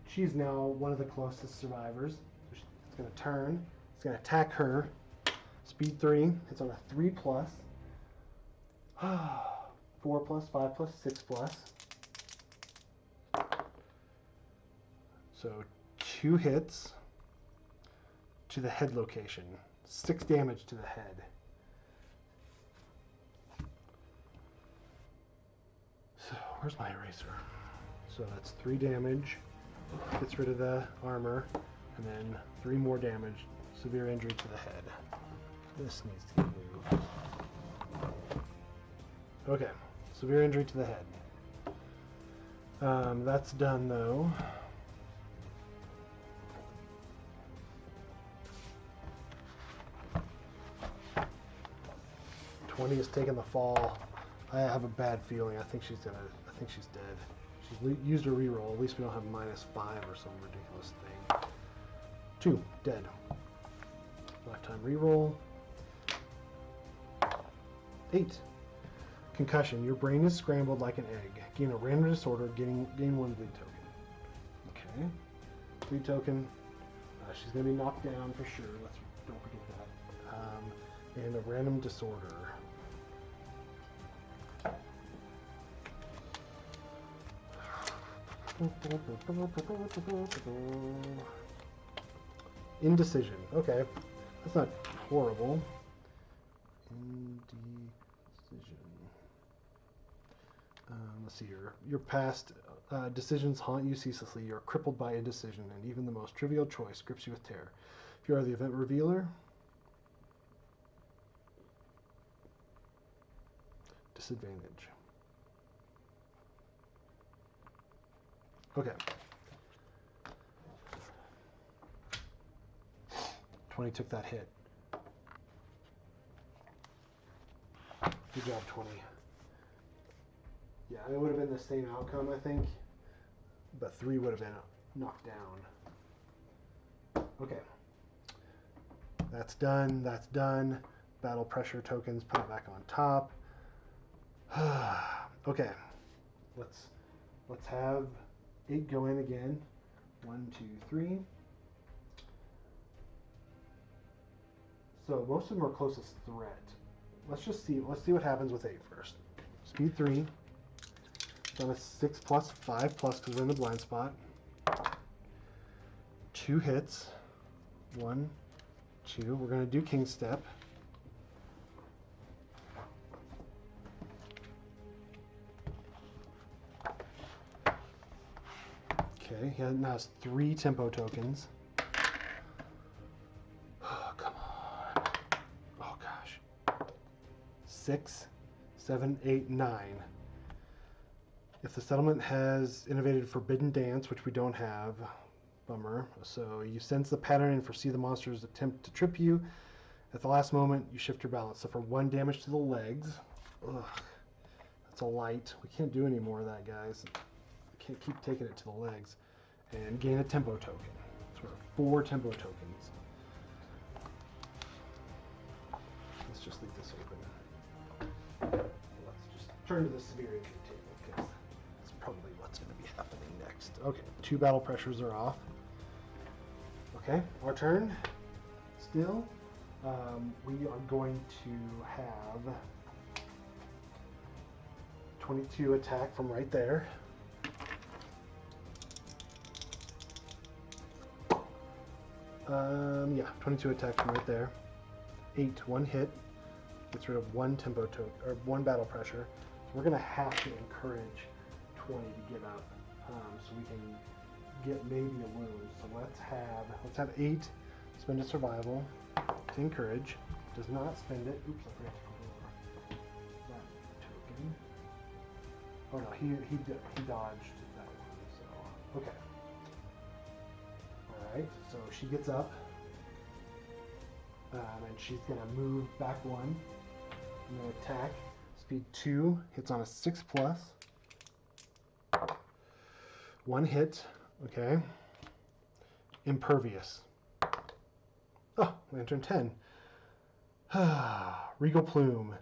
A: She's now one of the closest survivors. So it's going to turn. It's going to attack her. Speed 3. It's on a 3 plus. 4 plus, 5 plus, 6 plus. So 2 hits to the head location. 6 damage to the head. So where's my eraser? So that's 3 damage. Gets rid of the armor. And then 3 more damage. Severe injury to the head. This needs to get moved. Okay. Severe injury to the head. That's done though. Twenty has taken the fall. I have a bad feeling. I think she's dead. She's used a reroll. At least we don't have -5 or some ridiculous thing. 2 dead. Lifetime reroll. 8. Concussion. Your brain is scrambled like an egg. Gain a random disorder. Gain 1 bleed token. Okay. Bleed token. She's going to be knocked down for sure. Don't forget that. And a random disorder. Indecision. Okay. That's not horrible. Indecision. Let's see here. Your past decisions haunt you ceaselessly. You're crippled by indecision, and even the most trivial choice grips you with terror. If you are the event revealer, disadvantage. Okay. 20 took that hit. Good job, 20. Yeah, it would have been the same outcome, I think. But 3 would have been knocked down. Okay. That's done. That's done. Battle pressure tokens, put it back on top. Okay. Let's have 8 go in again. 1, 2, 3. So most of them are closest threat. Let's see what happens with 8 first. Speed 3. Done a 6 plus, 5 plus because we're in the blind spot. 2 hits. 1, 2. We're going to do King Step. Okay, he now has 3 tempo tokens. Oh, come on. Oh, gosh. 6, 7, 8, 9. If the settlement has innovated Forbidden Dance, which we don't have, bummer. So you sense the pattern and foresee the monster's attempt to trip you. At the last moment, you shift your balance. So for 1 damage to the legs. Ugh, that's a light. We can't do any more of that, guys. We can't keep taking it to the legs. And gain a tempo token. So we're 4 tempo tokens. Let's just leave this open. Let's just turn to the severe injury table because that's probably what's going to be happening next. Okay, 2 battle pressures are off. Okay, our turn. Still, we are going to have 22 attack from right there. Yeah, 22 attack from right there. 8, 1 hit. Gets rid of 1 tempo token, or 1 battle pressure. So we're going to have to encourage 20 to get up, so we can get maybe a lose. So let's have 8 spend a survival to encourage. Does not spend it. Oops, I forgot to put that token. Oh no, he dodged that one. So okay. All right. So she gets up, and she's gonna move back 1. And then attack. Speed 2 hits on a 6 plus. 1 hit, okay. Impervious. Oh, Lantern 10. Regal Plume.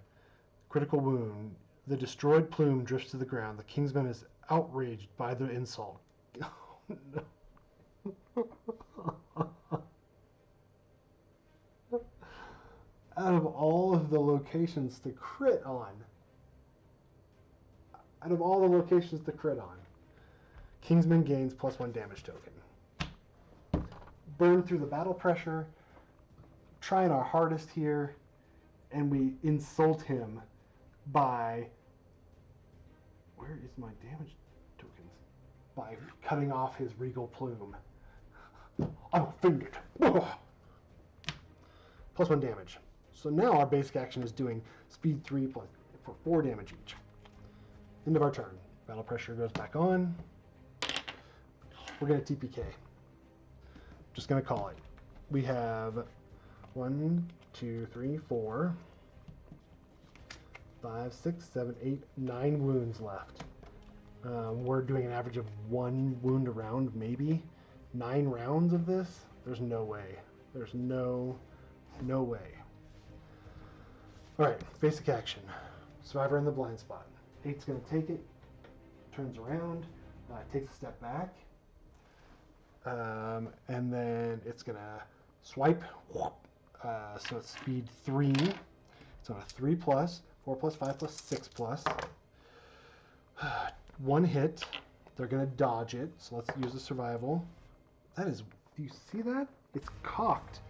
A: Critical wound. The destroyed plume drifts to the ground. The Kingsman is outraged by the insult. Oh, no. Out of all of the locations to crit on, Kingsman gains +1 damage token. Burn through the battle pressure, trying our hardest here, and we insult him by, where is my damage tokens? By cutting off his regal plume. I'm offended. +1 damage. So now our basic action is doing speed 3 for 4 damage each. End of our turn. Battle pressure goes back on. We're going to TPK. Just going to call it. We have 1, 2, 3, 4, 5, 6, 7, 8, 9 wounds left. We're doing an average of 1 wound a round, maybe. 9 rounds of this? There's no way. There's no way. Alright, basic action. Survivor in the blind spot. 8's going to take it, turns around, takes a step back, and then it's going to swipe. So it's speed 3. It's on a 3+, 4+, 5+, 6+. 1 hit. They're going to dodge it, so let's use the survival. That is, do you see that? It's cocked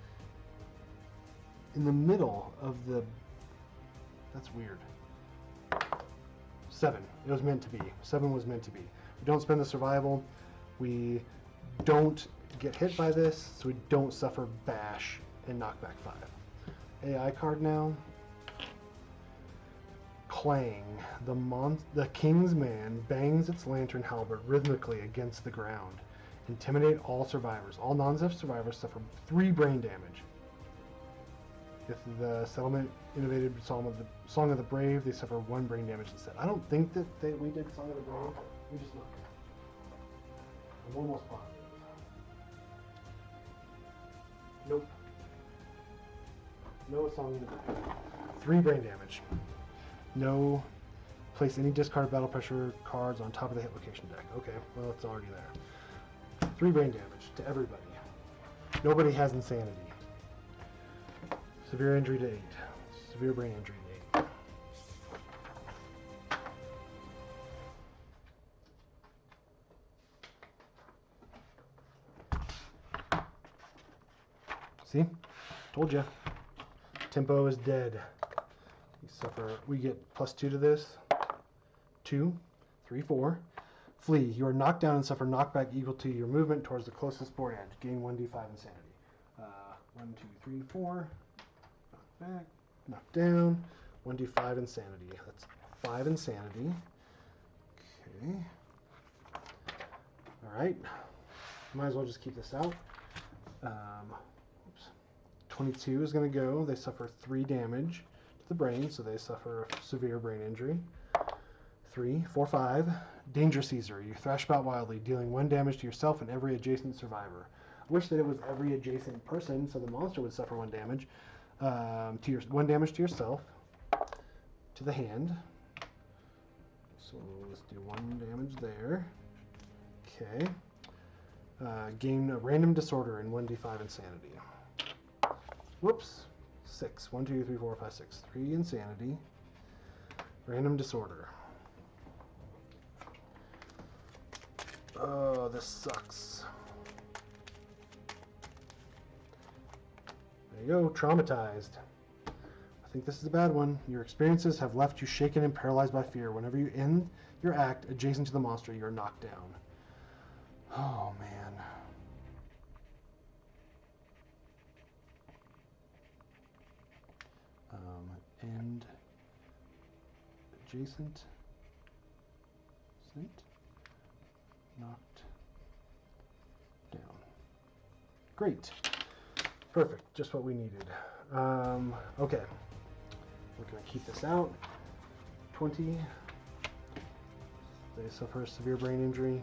A: in the middle of the, that's weird. 7. It was meant to be. 7 was meant to be. We don't spend the survival. We don't get hit by this, so we don't suffer bash and knockback 5. AI card now. Clang. The Kingsman bangs its lantern halberd rhythmically against the ground. Intimidate all survivors. All non-Zeph survivors suffer 3 brain damage. If the settlement innovated Song of the Brave, they suffer 1 brain damage instead. I don't think that we did Song of the Brave. We just looked. I'm almost positive. Nope. No Song of the Brave. 3 brain damage. No. Place any discard battle pressure cards on top of the hit location deck. Okay, well it's already there. 3 brain damage to everybody. Nobody has insanity. Severe injury to 8. Severe brain injury to 8. See? Told you. Tempo is dead. We get +2 to this. 2, 3, 4. Flee. You are knocked down and suffer knockback equal to your movement towards the closest board edge. Gain 1d5 insanity. 1, 2, 3, 4. Knock back. Knock down. 1d5 insanity. That's 5 insanity. Okay. Alright. Might as well just keep this out. 22 is going to go. They suffer 3 damage to the brain, so they suffer severe brain injury. 3, 4, 5. Danger Caesar. You thrash about wildly, dealing 1 damage to yourself and every adjacent survivor. I wish that it was every adjacent person, so the monster would suffer 1 damage. 1 damage to yourself, to the hand. So let's do 1 damage there. Okay. Gain a random disorder and 1d5 insanity. Whoops. 6. 1, 2, 3, 4, 5, 6. 3 insanity. Random disorder. Oh, this sucks. There you go, traumatized. I think this is a bad one. Your experiences have left you shaken and paralyzed by fear. Whenever you end your act adjacent to the monster, you are knocked down. Oh, man. End adjacent. Knocked down. Great. Perfect. Just what we needed. Okay. We're going to keep this out. 20. They suffer severe brain injury.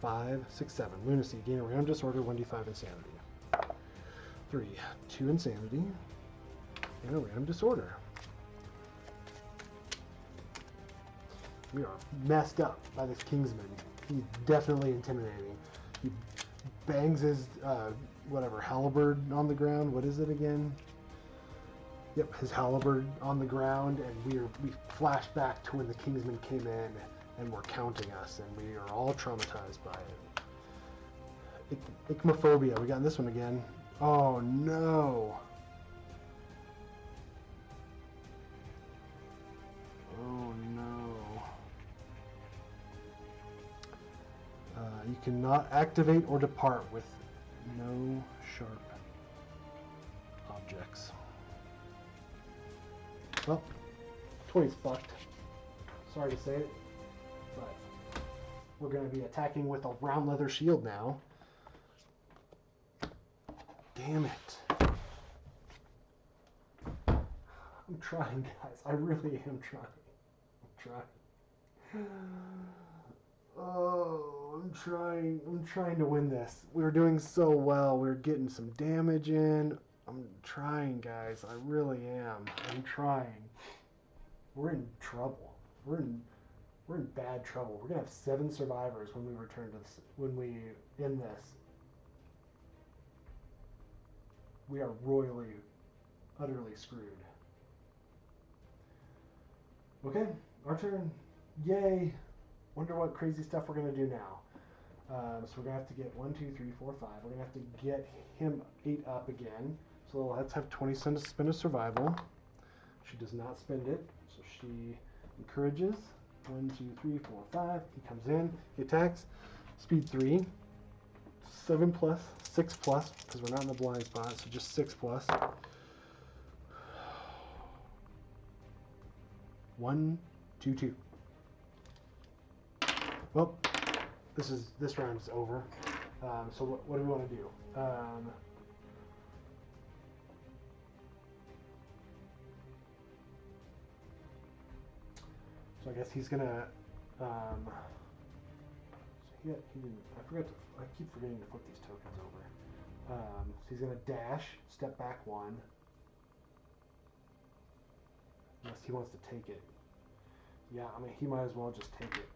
A: 5, 6, 7. Lunacy. Gain a random disorder, 1d5 insanity. 3, 2 insanity, and a random disorder. We are messed up by this Kingsman. He's definitely intimidating. He bangs his, whatever, halberd on the ground. What is it again? Yep, his halberd on the ground, and we flash back to when the Kingsman came in and were counting us, and we are all traumatized by it. Ichmophobia. We got this one again. Oh no! Oh no! You cannot activate or depart with no sharp objects. Well, 20's fucked. Sorry to say it, but we're going to be attacking with a round leather shield now. Damn it. I'm trying, guys. I really am trying. I'm trying. Oh, I'm trying to win this. We were doing so well. We were getting some damage in. I'm trying, guys. I really am. I'm trying. We're in trouble. We're in bad trouble. We're gonna have 7 survivors when we return to this, when we end this. We are royally, utterly screwed. Okay, our turn. Yay! Wonder what crazy stuff we're gonna do now. So we're gonna have to get 1, 2, 3, 4, 5. We're gonna have to get him 8 up again. So let's have 20 cents to spend a survival. She does not spend it, so she encourages. 1, 2, 3, 4, 5. He comes in. He attacks. Speed 3. 7 plus, 6 plus, because we're not in the blind spot, so just 6 plus. 1, 2, 2. Well, this round is over. So what do we want to do? So I guess he's gonna. So he didn't. I keep forgetting to flip these tokens over. So he's gonna dash, step back 1. Unless he wants to take it. Yeah, I mean he might as well just take it.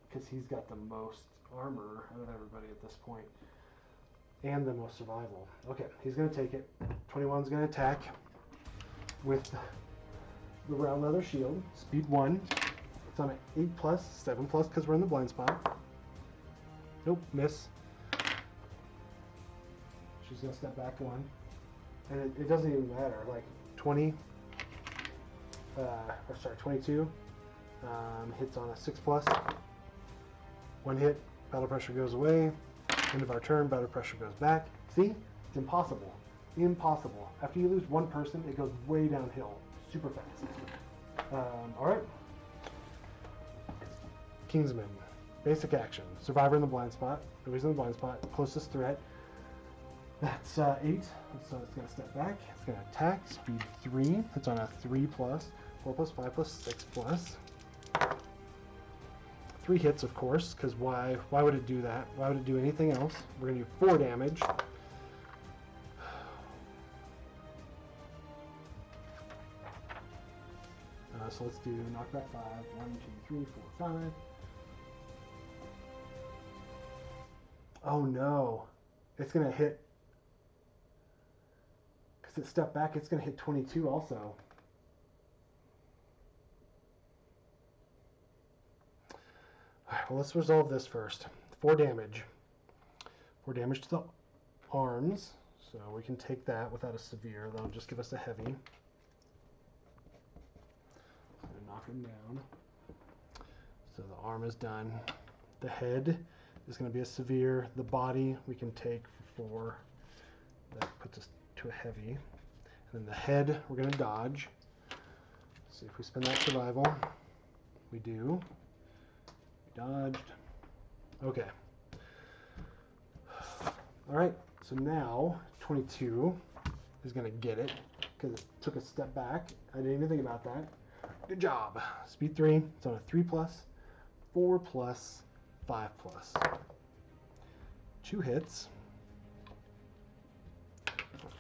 A: Because he's got the most armor out of everybody at this point. And the most survival. Okay, he's going to take it. 21's going to attack with the round leather shield. Speed 1. It's on an 8 plus, 7 plus because we're in the blind spot. Nope, miss. She's going to step back 1. And it doesn't even matter. Like 22 hits on a 6 plus. 1 hit, battle pressure goes away. End of our turn, battle pressure goes back. See? It's impossible. Impossible. After you lose 1 person, it goes way downhill. Super fast. Alright. Kingsman. Basic action. Survivor in the blind spot. Nobody's in the blind spot. Closest threat. That's 8. So it's going to step back. It's going to attack. Speed 3. It's on a 3 plus. 4 plus, 5 plus, 6 plus. 3 hits, of course, because why would it do that? Why would it do anything else? We're going to do 4 damage. So let's do knockback 5. 1, 2, 3, 4, 5. Oh no. It's going to hit. Because it stepped back, it's going to hit 22 also. Alright, well let's resolve this first. 4 damage. 4 damage to the arms. So we can take that without a severe. That'll just give us a heavy. So knock him down. So the arm is done. The head is going to be a severe. The body we can take for 4. That puts us to a heavy. And then the head we're going to dodge. See if we spend that survival. We do. Dodged. Okay. Alright, so now 22 is going to get it because it took a step back. I didn't even think about that. Good job. Speed 3. It's on a 3 plus, 4 plus, 5+. 2 hits,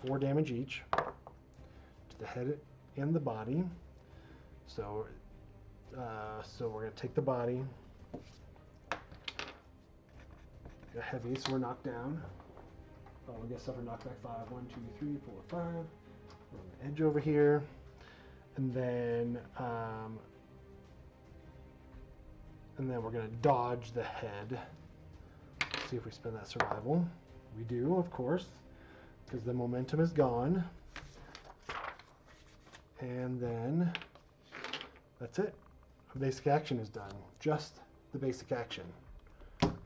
A: 4 damage each to the head and the body. So we're going to take the body. Got heavy, so we're knocked down. Oh, we get suffer knockback 5. 1, 2, 3, 4, 5. We're on the edge over here. And then we're going to dodge the head. See if we spend that survival. We do, of course, because the momentum is gone. And then that's it. The basic action is done. Just the basic action.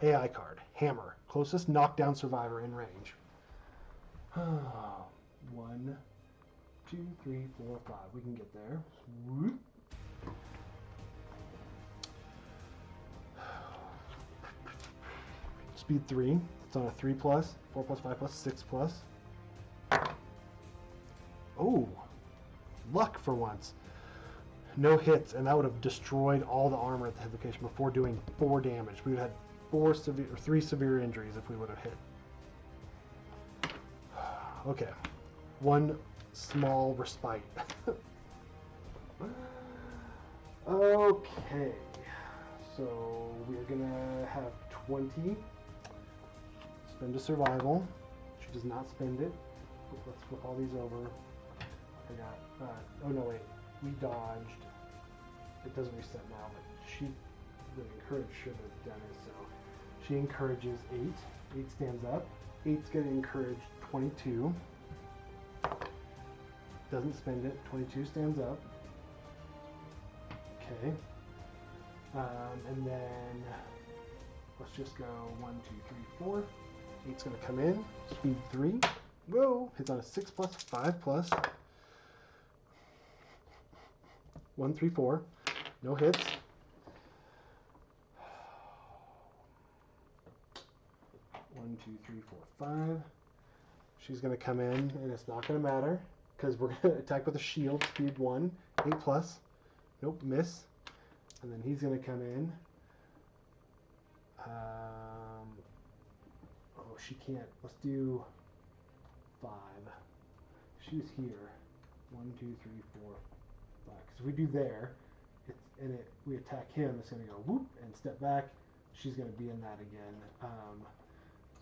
A: AI card, hammer, closest knockdown survivor in range. 1, 2, 3, 4, 5. We can get there. Whoop. Speed 3. It's on a 3+, 4+, 5+, 6+. Oh, luck for once. No hits, and that would have destroyed all the armor at the hit location before doing 4 damage. We would have had 3 severe injuries if we would have hit. Okay, 1 small respite. Okay, so we're gonna have 20. Spend a survival. She does not spend it. Let's flip all these over. I got, oh no wait, we dodged. It doesn't reset now, but she, the encourage should have done it, so. She encourages 8. 8 stands up. 8's gonna encourage 22. Doesn't spend it. 22 stands up. Okay. And then let's just go 1, 2, 3, 4. 8's gonna come in. Speed 3. Whoa! Hits on a 6+, 5+. 1, 3, 4. No hits. One, 2, 3, 4, 5. She's gonna come in, and it's not gonna matter because we're gonna attack with a shield. Speed 1, 8+. Nope, miss. And then he's gonna come in. Oh, she can't. Let's do 5. She's here. 1, 2, 3, 4, 5. Because if we do there, we attack him, it's gonna go whoop and step back. She's gonna be in that again.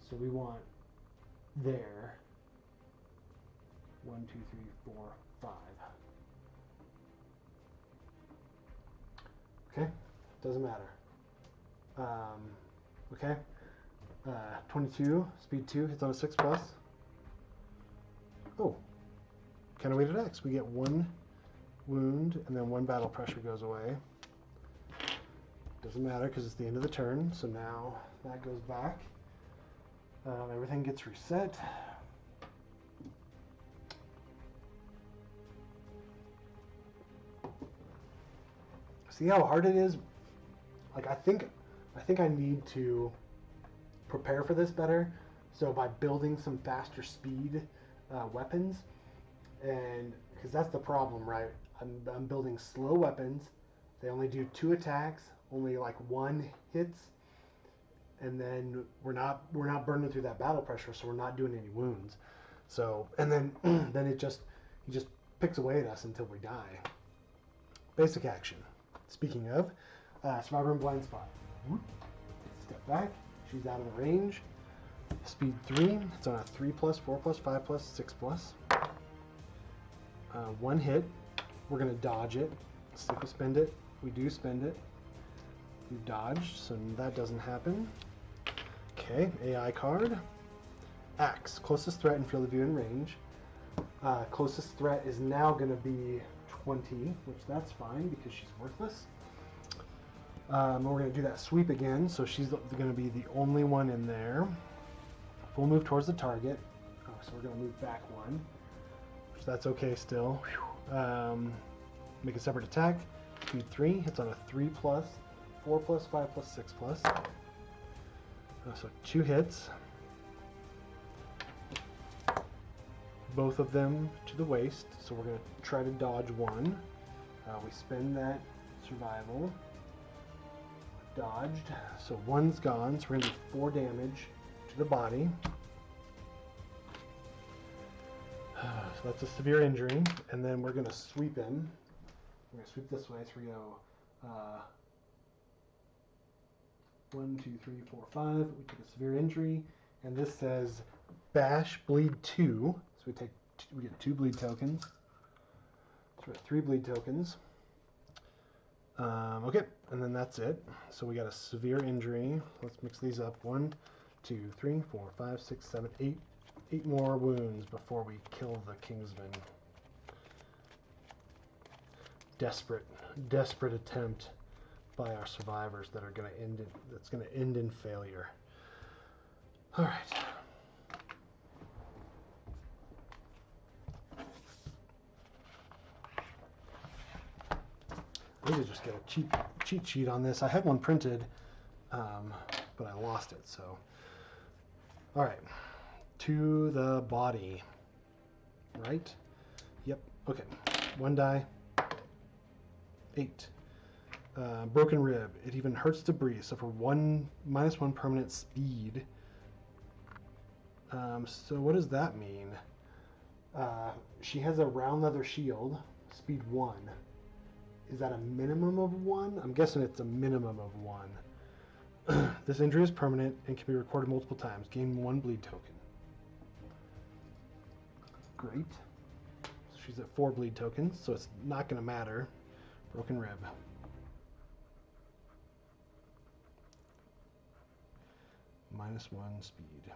A: So we want there. 1, 2, 3, 4, 5. Okay, doesn't matter. Okay, 22, speed 2, hits on a 6+. Oh, kind of weighted X. We get 1 wound, and then 1 battle pressure goes away. Doesn't matter because it's the end of the turn, so now that goes back. Everything gets reset. See how hard it is? Like I think I need to prepare for this better. So by building some faster speed weapons, and because that's the problem, right? I'm building slow weapons. They only do 2 attacks, only like 1 hits, and then we're not burning through that battle pressure, so we're not doing any wounds. So and then he just picks away at us until we die. Basic action. Speaking of, survivor in blind spot. Whoop. Step back. She's out of the range. Speed 3. It's on a 3+, 4+, 5+, 6+. 1 hit. We're gonna dodge it. See if we spend it. We do spend it. We dodged, so that doesn't happen. Okay, AI card. Axe. Closest threat in field of view and range. Closest threat is now gonna be 20, which that's fine because she's worthless. We're going to do that sweep again, so she's going to be the only one in there. Full move towards the target. Oh, so we're going to move back 1, which that's okay still. Make a separate attack. Speed 3, hits on a 3+, 4+, 5+, 6+. So 2 hits. Both of them to the waist, so we're going to try to dodge 1. We spend that survival. Dodged. So 1's gone, so we're going to do 4 damage to the body. So that's a severe injury, and then we're going to sweep him. We're going to sweep this way, so we go 1, 2, 3, 4, 5. We take a severe injury, and this says bash, bleed 2. So we get 2 bleed tokens. So we have 3 bleed tokens. Okay, and then that's it. So we got a severe injury. Let's mix these up. 1, 2, 3, 4, 5, 6, 7, 8. 8 more wounds before we kill the Kingsman. Desperate attempt by our survivors that's going to end in failure. All right. I need to just get a cheat sheet on this. I had one printed, but I lost it. So, all right, to the body. Right? Yep. Okay. 1 die. 8. Broken rib. It even hurts to breathe. So for -1 permanent speed. So what does that mean? She has a round leather shield. Speed 1. Is that a minimum of 1? I'm guessing it's a minimum of 1. This injury is permanent and can be recorded multiple times. Gain 1 bleed token. Great. So she's at 4 bleed tokens, so it's not going to matter. Broken rib. -1 speed.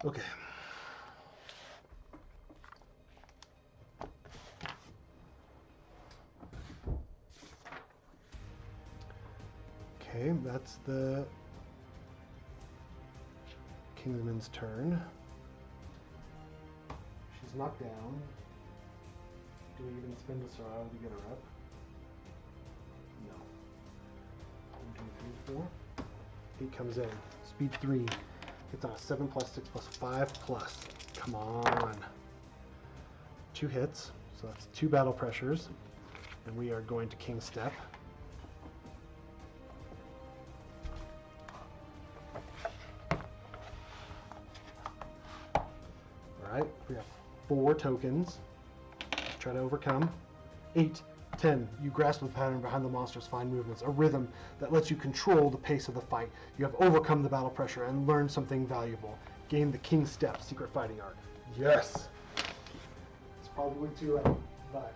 A: Okay. Okay, that's the Kingsman's turn. She's knocked down. Do we even spend a sorrow to get her up? No. 1, 2, 3, 4. 8 comes in. Speed 3. It's on a 7 plus 6 plus 5 plus. Come on. 2 hits. So that's 2 battle pressures. And we are going to King Step. Alright, we have 4 tokens. Let's try to overcome. 8, 10. You grasp the pattern behind the monster's fine movements, a rhythm that lets you control the pace of the fight. You have overcome the battle pressure and learned something valuable. Gain the King Step, secret fighting art. Yes! It's probably too late, but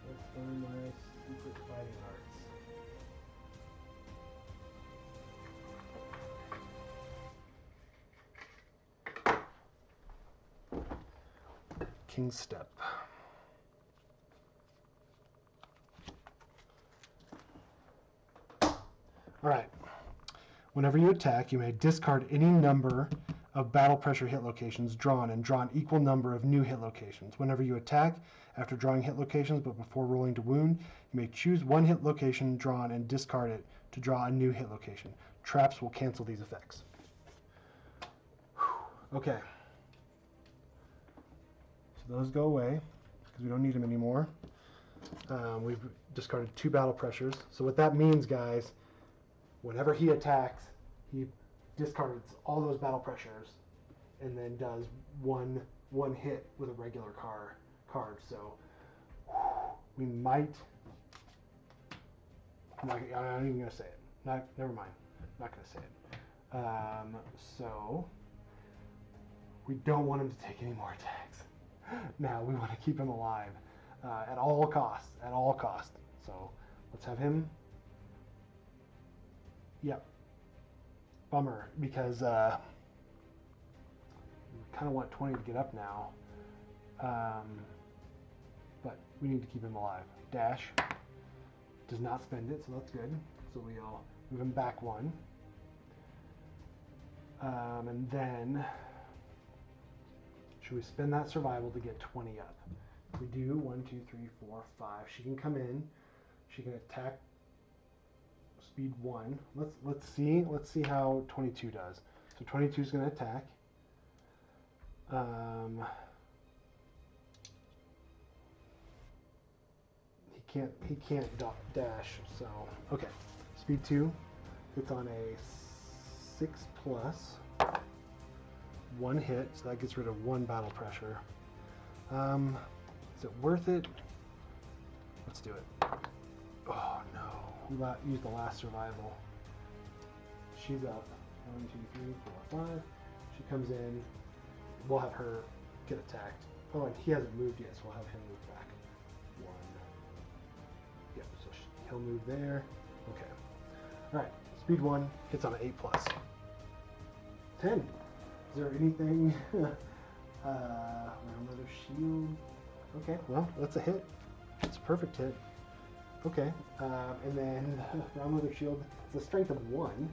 A: let's learn my secret fighting arts. King Step. Alright. Whenever you attack, you may discard any number of battle pressure hit locations drawn and draw an equal number of new hit locations. Whenever you attack, after drawing hit locations but before rolling to wound, you may choose 1 hit location drawn and discard it to draw a new hit location. Traps will cancel these effects. Okay. So those go away because we don't need them anymore. We've discarded 2 battle pressures. So what that means, guys, whenever he attacks, he discards all those battle pressures and then does one hit with a regular card. So we might. I'm not even gonna say it. Never mind. I'm not gonna say it. So we don't want him to take any more attacks. Now we want to keep him alive at all costs. At all costs. So let's have him. Yep. Bummer, because we kind of want 20 to get up now. But we need to keep him alive. Dash. Does not spend it, so that's good. So we'll move him back 1. And then, should we spend that survival to get 20 up? If we do, 1, 2, 3, 4, 5. She can come in. She can attack speed 1. Let's see how 22 does. So 22 is going to attack. he can't dash. So okay, speed 2. It's on a 6+. 1 hit, so that gets rid of 1 battle pressure. Is it worth it? Let's do it. Oh no, we used the last survival. She's up. 1, 2, 3, 4, 5. She comes in. We'll have her get attacked. Oh, and he hasn't moved yet, so we'll have him move back. 1. Yep, so he'll move there. Okay. Alright, speed 1 hits on an 8+. 10. Is there anything? Another shield. Okay, well, that's a hit. It's a perfect hit. Okay, and then Round Mother Shield is a strength of 1,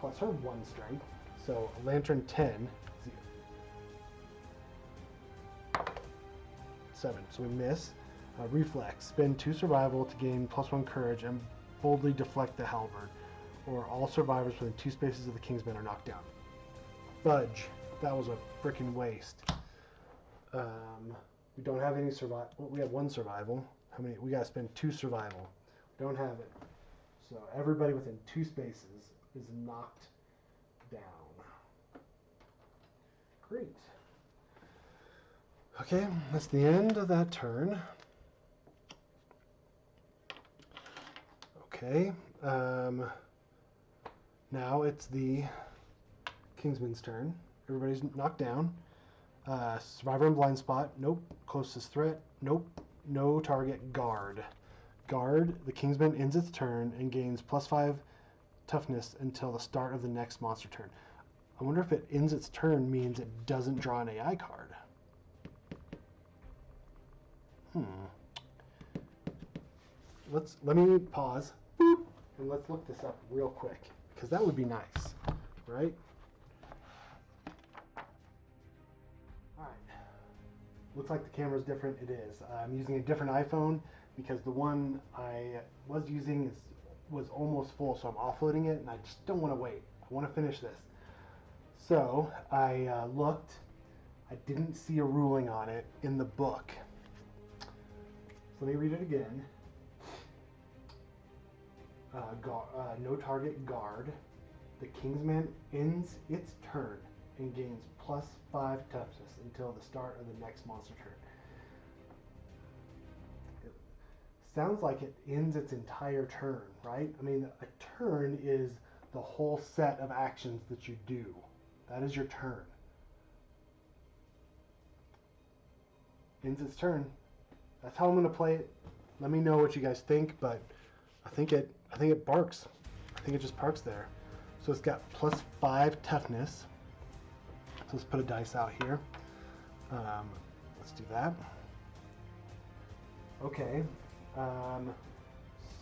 A: plus her 1 strength. So a Lantern 10. 7. So we miss. Reflex. Spend 2 survival to gain +1 courage and boldly deflect the halberd, or all survivors within 2 spaces of the Kingsman are knocked down. Fudge. That was a freaking waste. We don't have any survival. Well, we have 1 survival. How many? We gotta spend 2 survival. We don't have it. So everybody within 2 spaces is knocked down. Great. Okay, that's the end of that turn. Okay. Now it's the Kingsman's turn. Everybody's knocked down. Survivor in blind spot. Nope. Closest threat. Nope. No target. Guard. Guard. The Kingsman ends its turn and gains +5 toughness until the start of the next monster turn. I wonder if it ends its turn means it doesn't draw an AI card. Let me pause and let's look this up real quick, because that would be nice, right? Alright. Looks like the camera's different. It is. I'm using a different iPhone because the one I was using was almost full, so I'm offloading it, and I just don't want to wait. I want to finish this. So I looked. I didn't see a ruling on it in the book. So let me read it again. No target. Guard. The Kingsman ends its turn and gains +5 toughness until the start of the next monster turn. It sounds like it ends its entire turn, right? I mean, a turn is the whole set of actions that you do. That is your turn. Ends its turn. That's how I'm going to play it. Let me know what you guys think, but I think it barks. I think it just parks there. So it's got +5 toughness. So let's put a dice out here. Let's do that. Okay.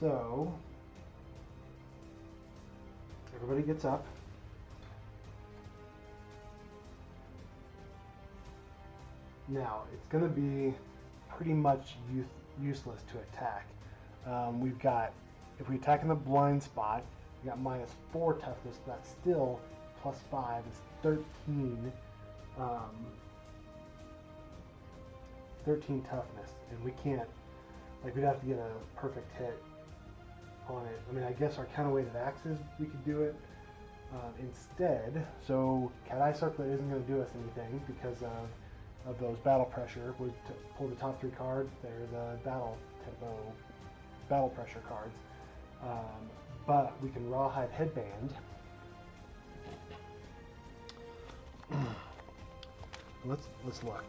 A: So everybody gets up. Now it's going to be pretty much useless to attack. We've got, if we attack in the blind spot, we got -4 toughness, but that's still +5 is 13. 13 toughness, and we can't, like, we'd have to get a perfect hit on it. I mean, I guess our counterweighted axes, we could do it instead. So Cat Eye Circlet isn't going to do us anything because of those battle pressure. We pull the top 3 cards. They're the battle tempo, battle pressure cards. But we can Rawhide Headband. Let's look.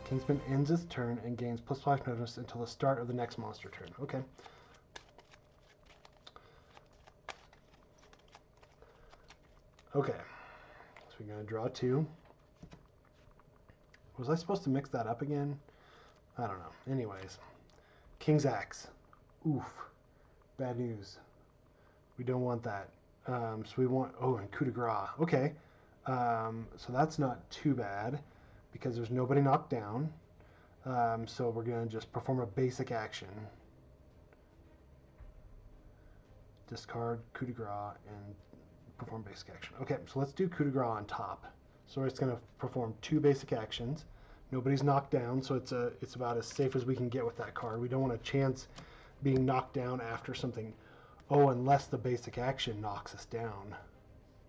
A: Kingsman ends its turn and gains +5 toughness until the start of the next monster turn. Okay. Okay. So we're gonna draw 2. Was I supposed to mix that up again? I don't know. Anyways, King's Axe. Oof. Bad news. We don't want that. So we want, oh, and coup de grace. Okay. So that's not too bad because there's nobody knocked down. So we're going to just perform a basic action. Discard coup de grace and perform basic action. Okay, so let's do coup de grace on top. So it's going to perform 2 basic actions. Nobody's knocked down, so it's about as safe as we can get with that card. We don't want a chance being knocked down after something. Oh, unless the basic action knocks us down.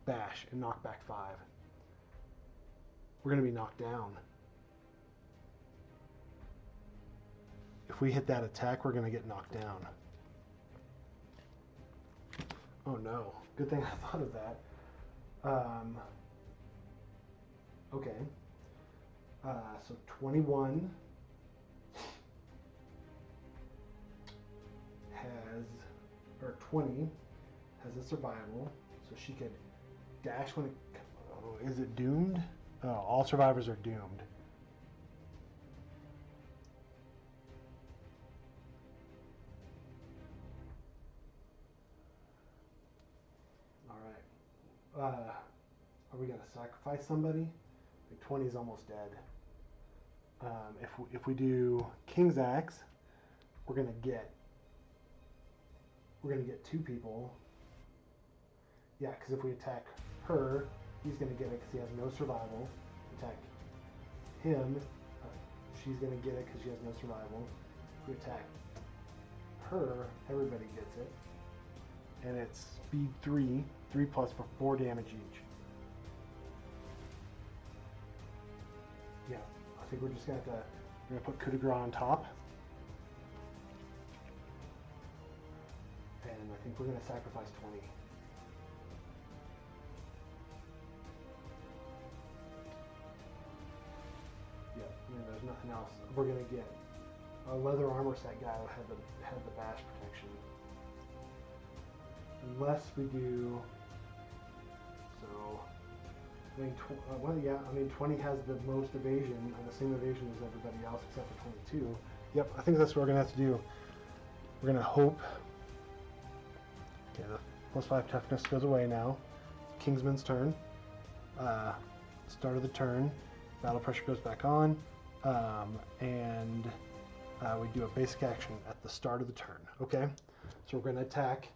A: Bash and knock back 5. We're going to be knocked down. If we hit that attack, we're going to get knocked down. Oh no. Good thing I thought of that. Okay. So 21 has, or 20 has a survival, so she could dash when it, oh, is it doomed? Oh, all survivors are doomed. All right. Are we going to sacrifice somebody? Like 20 is almost dead. If we do King's Axe, we're gonna get 2 people. Yeah, because if we attack her, he's gonna get it because he has no survival. Attack him, she's gonna get it because she has no survival. If we attack her, everybody gets it, and it's speed 3 plus for 4 damage each. Yeah. I think we're just going to put coup de grace on top. And I think we're going to sacrifice 20. Yeah, I mean, there's nothing else. We're going to get a leather armor set guy who had the bash protection. Unless we do, so I mean, well, yeah, I mean, 20 has the most evasion, and the same evasion as everybody else except for 22. Yep, I think that's what we're going to have to do. We're going to hope. Okay, the +5 toughness goes away now. Kingsman's turn. Start of the turn. Battle pressure goes back on. And we do a basic action at the start of the turn. Okay? So we're going to attack.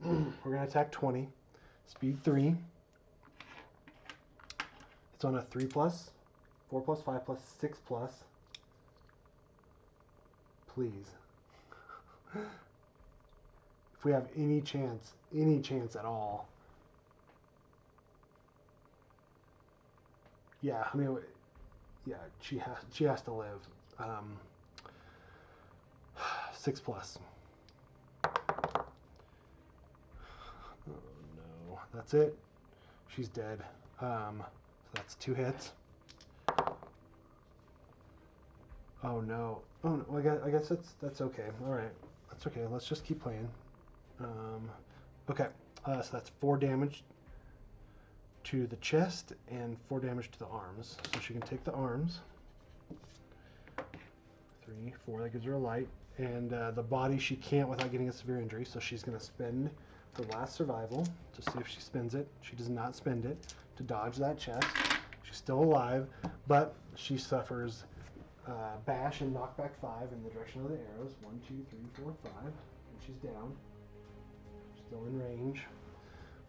A: We're going to attack 20. Speed 3. It's on a 3+, 4+, 5+, 6+. Please. If we have any chance at all. Yeah, I mean, yeah, she has to live. 6+. Oh no, that's it. She's dead. So that's 2 hits. Oh no. Oh no. Well, I guess that's okay. All right, that's okay. Let's just keep playing. Okay. So that's 4 damage to the chest and 4 damage to the arms. So she can take the arms. 3, 4. That gives her a light. And the body she can't without getting a severe injury. So she's going to spend her last survival to see if she spends it. She does not spend it to dodge that chest. She's still alive, but she suffers bash and knockback 5 in the direction of the arrows. 1, 2, 3, 4, 5. And she's down. Still in range.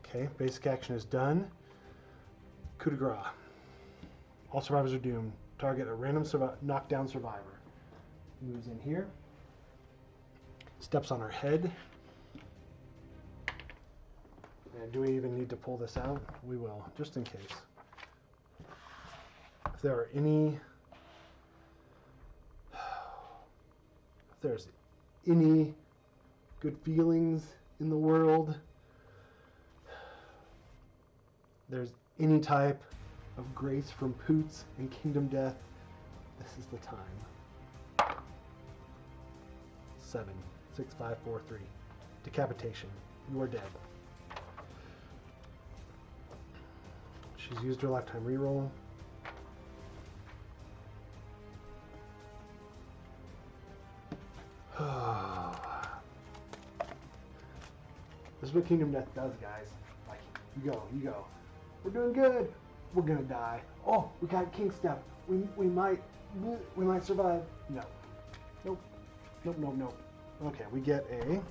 A: Okay, basic action is done. Coup de grace. All survivors are doomed. Target a random knockdown survivor. Moves in here. Steps on her head. And do we even need to pull this out? We will, just in case. If there are any... If there's any good feelings in the world, there's any type of grace from Poots and Kingdom Death, this is the time. 7, 6, 5, 4, 3. Decapitation. You are dead. She's used her lifetime reroll. This is what Kingdom Death does, guys. Like, you go. We're doing good. We're gonna die. Oh, we got King Step. We might survive. No. Nope. Okay, we get a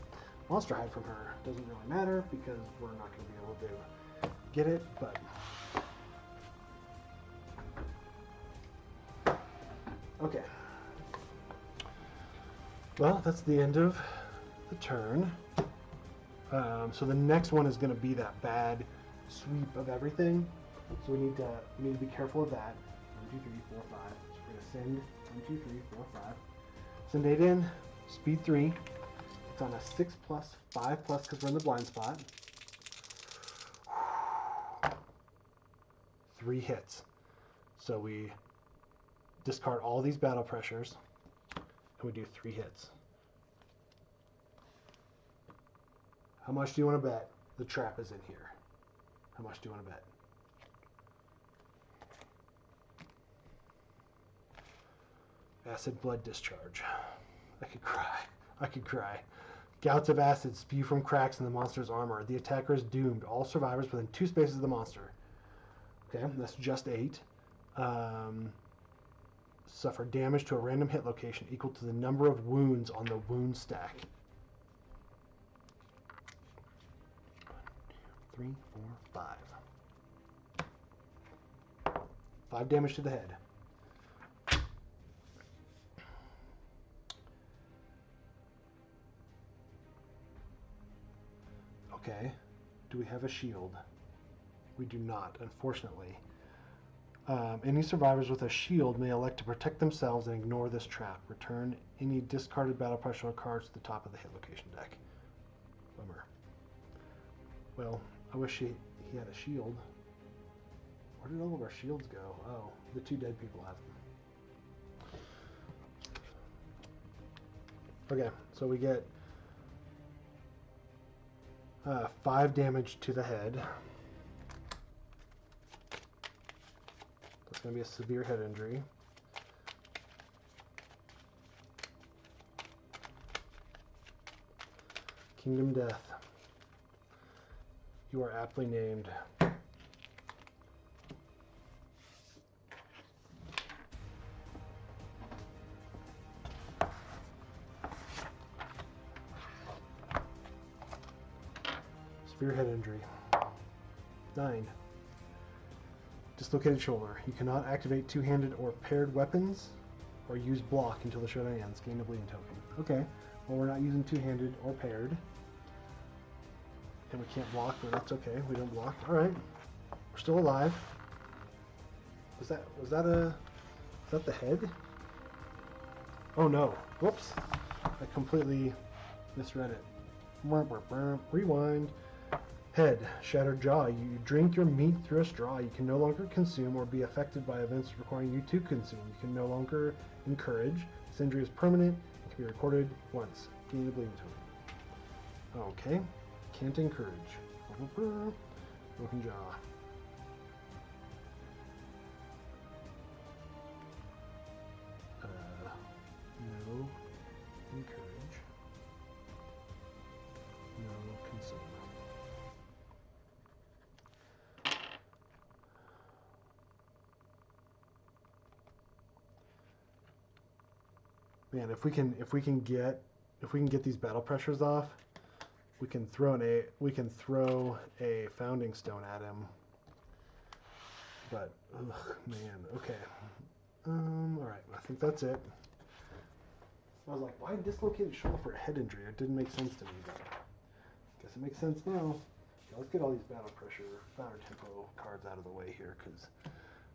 A: monster hide from her. Doesn't really matter because we're not gonna be able to get it, but Okay. Well, that's the end of the turn. So the next one is going to be that bad sweep of everything. So we need to be careful of that. 1, 2, 3, 4, 5. So we're going to send 1, 2, 3, 4, 5. Send 8 in. Speed 3. It's on a 6 plus, 5 plus because we're in the blind spot. 3 hits. So we discard all these battle pressures and we do 3 hits. How much do you want to bet the trap is in here? How much do you want to bet? Acid blood discharge. I could cry. I could cry. Gouts of acid spew from cracks in the monster's armor. The attacker is doomed. All survivors within 2 spaces of the monster. Okay, that's just 8. Suffer damage to a random hit location equal to the number of wounds on the wound stack. 1, 2, 3, 4, 5. 5 damage to the head. Okay. Do we have a shield? We do not, unfortunately. Any survivors with a shield may elect to protect themselves and ignore this trap. Return any discarded battle pressure cards to the top of the hit location deck. Bummer. Well, I wish he had a shield. Where did all of our shields go? Oh, the 2 dead people have them. Okay, so we get 5 damage to the head. That's going to be a severe head injury. Kingdom Death. You are aptly named. Severe head injury. 9. Dislocated shoulder. You cannot activate 2-handed or paired weapons or use block until the showdown ends. Gain a bleeding token. Okay. Well, we're not using 2-handed or paired. And we can't block, but that's okay. We don't block. Alright. We're still alive. Was that the head? Oh no. Whoops. I completely misread it. Rewind. Head, shattered jaw. You drink your meat through a straw. You can no longer consume or be affected by events requiring you to consume. You can no longer encourage. This injury is permanent. It can be recorded once. Gain the bleeding token. Okay. Can't encourage. Broken jaw. No encourage. No consume. Man, if we can get these battle pressures off, we can throw a founding stone at him. But ugh, man, okay. All right, I think that's it. I was like, why dislocated shoulder for a head injury? It didn't make sense to me, but I guess it makes sense now. Okay, let's get all these battle pressure, founder tempo cards out of the way here because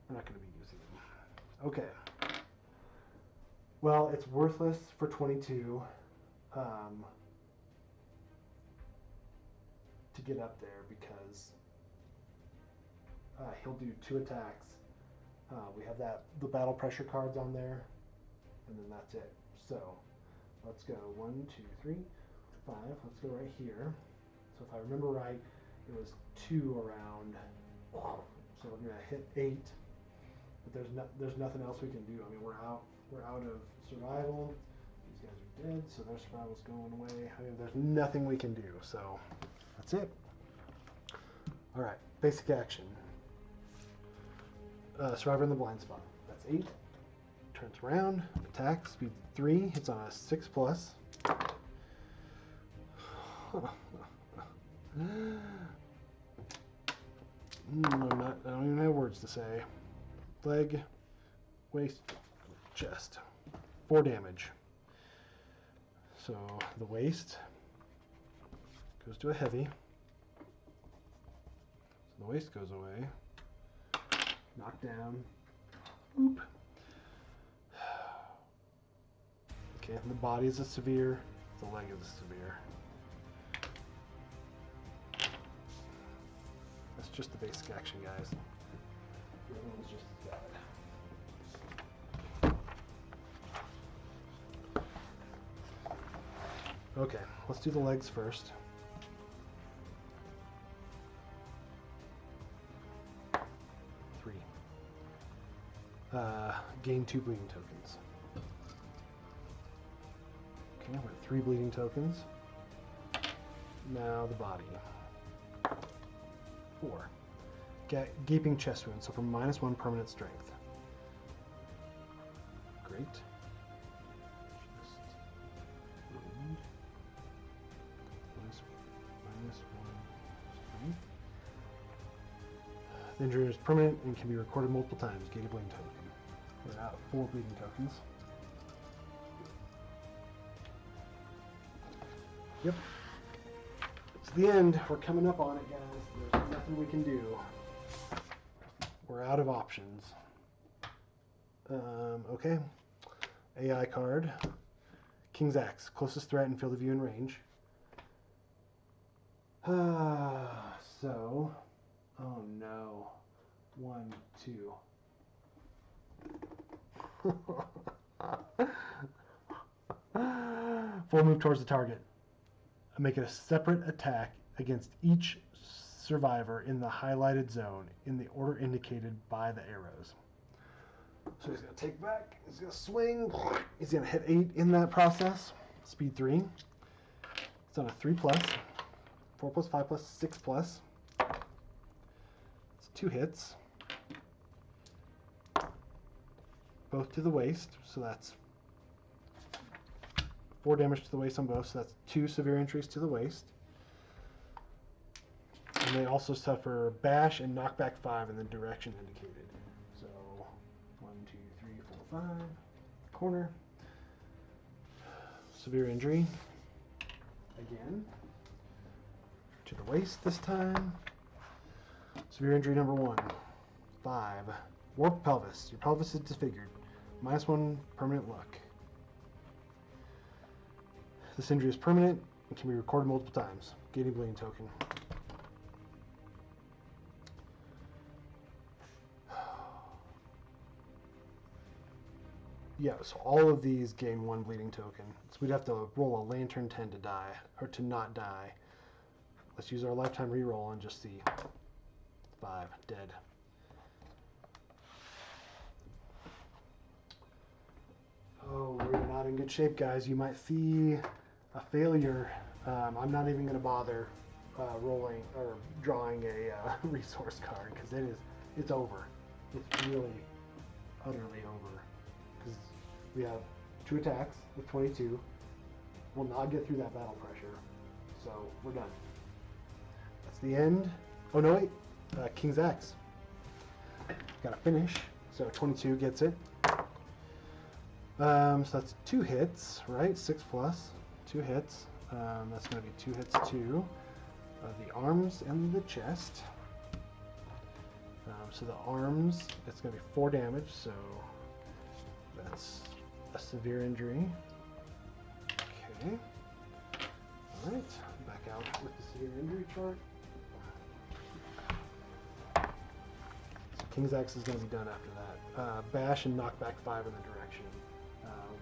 A: we're not going to be using them. Okay. Well, it's worthless for 22 to get up there because he'll do 2 attacks. We have the battle pressure cards on there, and then that's it. So let's go 1, 2, 3, 5. Let's go right here. So if I remember right, it was 2 around. So we're gonna hit 8, but there's nothing else we can do. I mean, we're out of survival. These guys are dead, so their survival's going away. I mean, there's nothing we can do. So that's it. All right, basic action. Survivor in the blind spot. That's 8. Turns around, attacks, speed 3, hits on a 6 plus. I don't even have words to say. Leg, waist, chest. 4 damage. So the waist goes to a heavy. So the waist goes away. Knocked down. Oop. Okay, and the body is a severe. The leg is a severe. That's just the basic action, guys. The other one's just bad. Okay, let's do the legs first. Gain 2 bleeding tokens. Okay, we're at 3 bleeding tokens. Now the body. 4. Gaping chest wound, so for -1 permanent strength. Great. Chest wound. -1 strength. The injury is permanent and can be recorded multiple times. Gain a bleeding token. We're out of 4 bleeding tokens. Yep. It's the end. We're coming up on it, guys. There's nothing we can do. We're out of options. Okay. AI card. King's Axe. Closest threat in field of view and range. So... Oh no. 1, 2. Full move towards the target. Make it a separate attack against each survivor in the highlighted zone in the order indicated by the arrows. So he's going to take back, he's going to swing, he's going to hit 8 in that process. Speed 3. It's on a 3+, 4+, 5+, 6+. It's 2 hits. Both to the waist, so that's 4 damage to the waist on both, so that's 2 severe injuries to the waist. And they also suffer bash and knockback 5 in the direction indicated. So 1, 2, 3, 4, 5. Corner. Severe injury. Again. To the waist this time. Severe injury number 1. 5. Warped pelvis. Your pelvis is disfigured. -1 permanent luck. This injury is permanent and can be recorded multiple times. Gaining bleeding token. Yeah, so all of these gain 1 bleeding token. So we'd have to roll a lantern 10 to die, or to not die. Let's use our lifetime reroll and just see. 5, dead. Oh, we're not in good shape, guys. You might see a failure. I'm not even going to bother rolling or drawing a resource card because it's over. It's really, utterly over. Because we have 2 attacks with 22. We'll not get through that battle pressure. So we're done. That's the end. Oh no, wait. King's Axe. Got to finish. So 22 gets it. So that's 2 hits, right? 6+, 2 hits. That's going to be 2 hits to the arms and the chest. So the arms, it's going to be 4 damage, so that's a severe injury. Okay. Alright, back out with the severe injury chart. So King's Axe is going to be done after that. Bash and knockback 5 in the direction.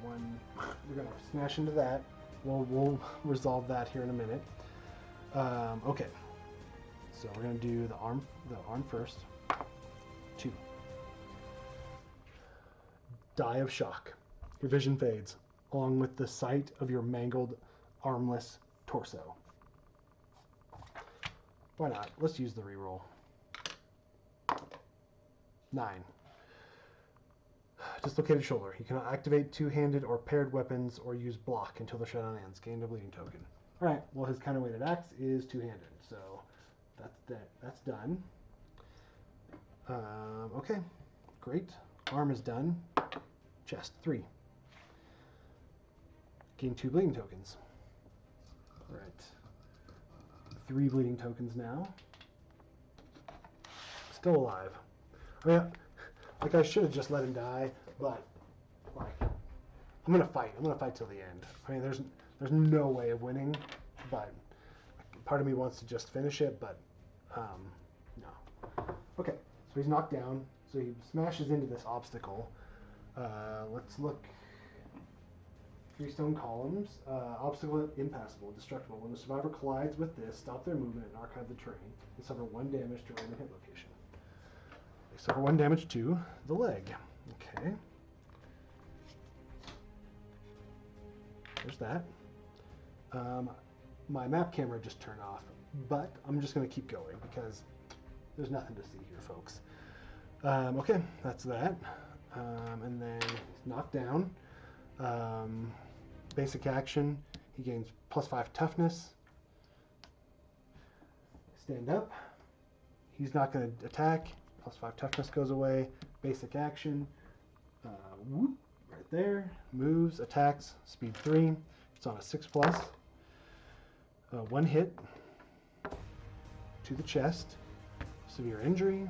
A: We're going to smash into that. We'll resolve that here in a minute. Okay. So we're going to do the arm first. 2. Die of shock. Your vision fades, along with the sight of your mangled, armless torso. Why not? Let's use the reroll. 9. Dislocated shoulder. You cannot activate 2-handed or paired weapons or use block until the showdown ends. Gain a bleeding token. Alright, well his counterweighted axe is 2-handed, so that's done. Okay, great. Arm is done. chest, 3. Gain 2 bleeding tokens. All right. 3 bleeding tokens now. Still alive. I mean, like I should have just let him die, but like I'm gonna fight. I'm gonna fight till the end. I mean, there's no way of winning, but part of me wants to just finish it, but no. Okay, so he's knocked down. So he smashes into this obstacle. Let's look. 3 stone columns. Obstacle impassable, destructible. When the survivor collides with this, stop their movement and archive the terrain. They suffer 1 damage to random hit location. They suffer 1 damage to the leg. Okay. There's that. My map camera just turned off, but I'm just going to keep going because there's nothing to see here, folks. Okay, that's that. And then he's knocked down. Basic action, he gains +5 toughness. Stand up. He's not going to attack. +5 toughness goes away. Basic action. Whoop, right there. Moves, attacks, speed 3. It's on a 6+. 1 hit to the chest. Severe injury.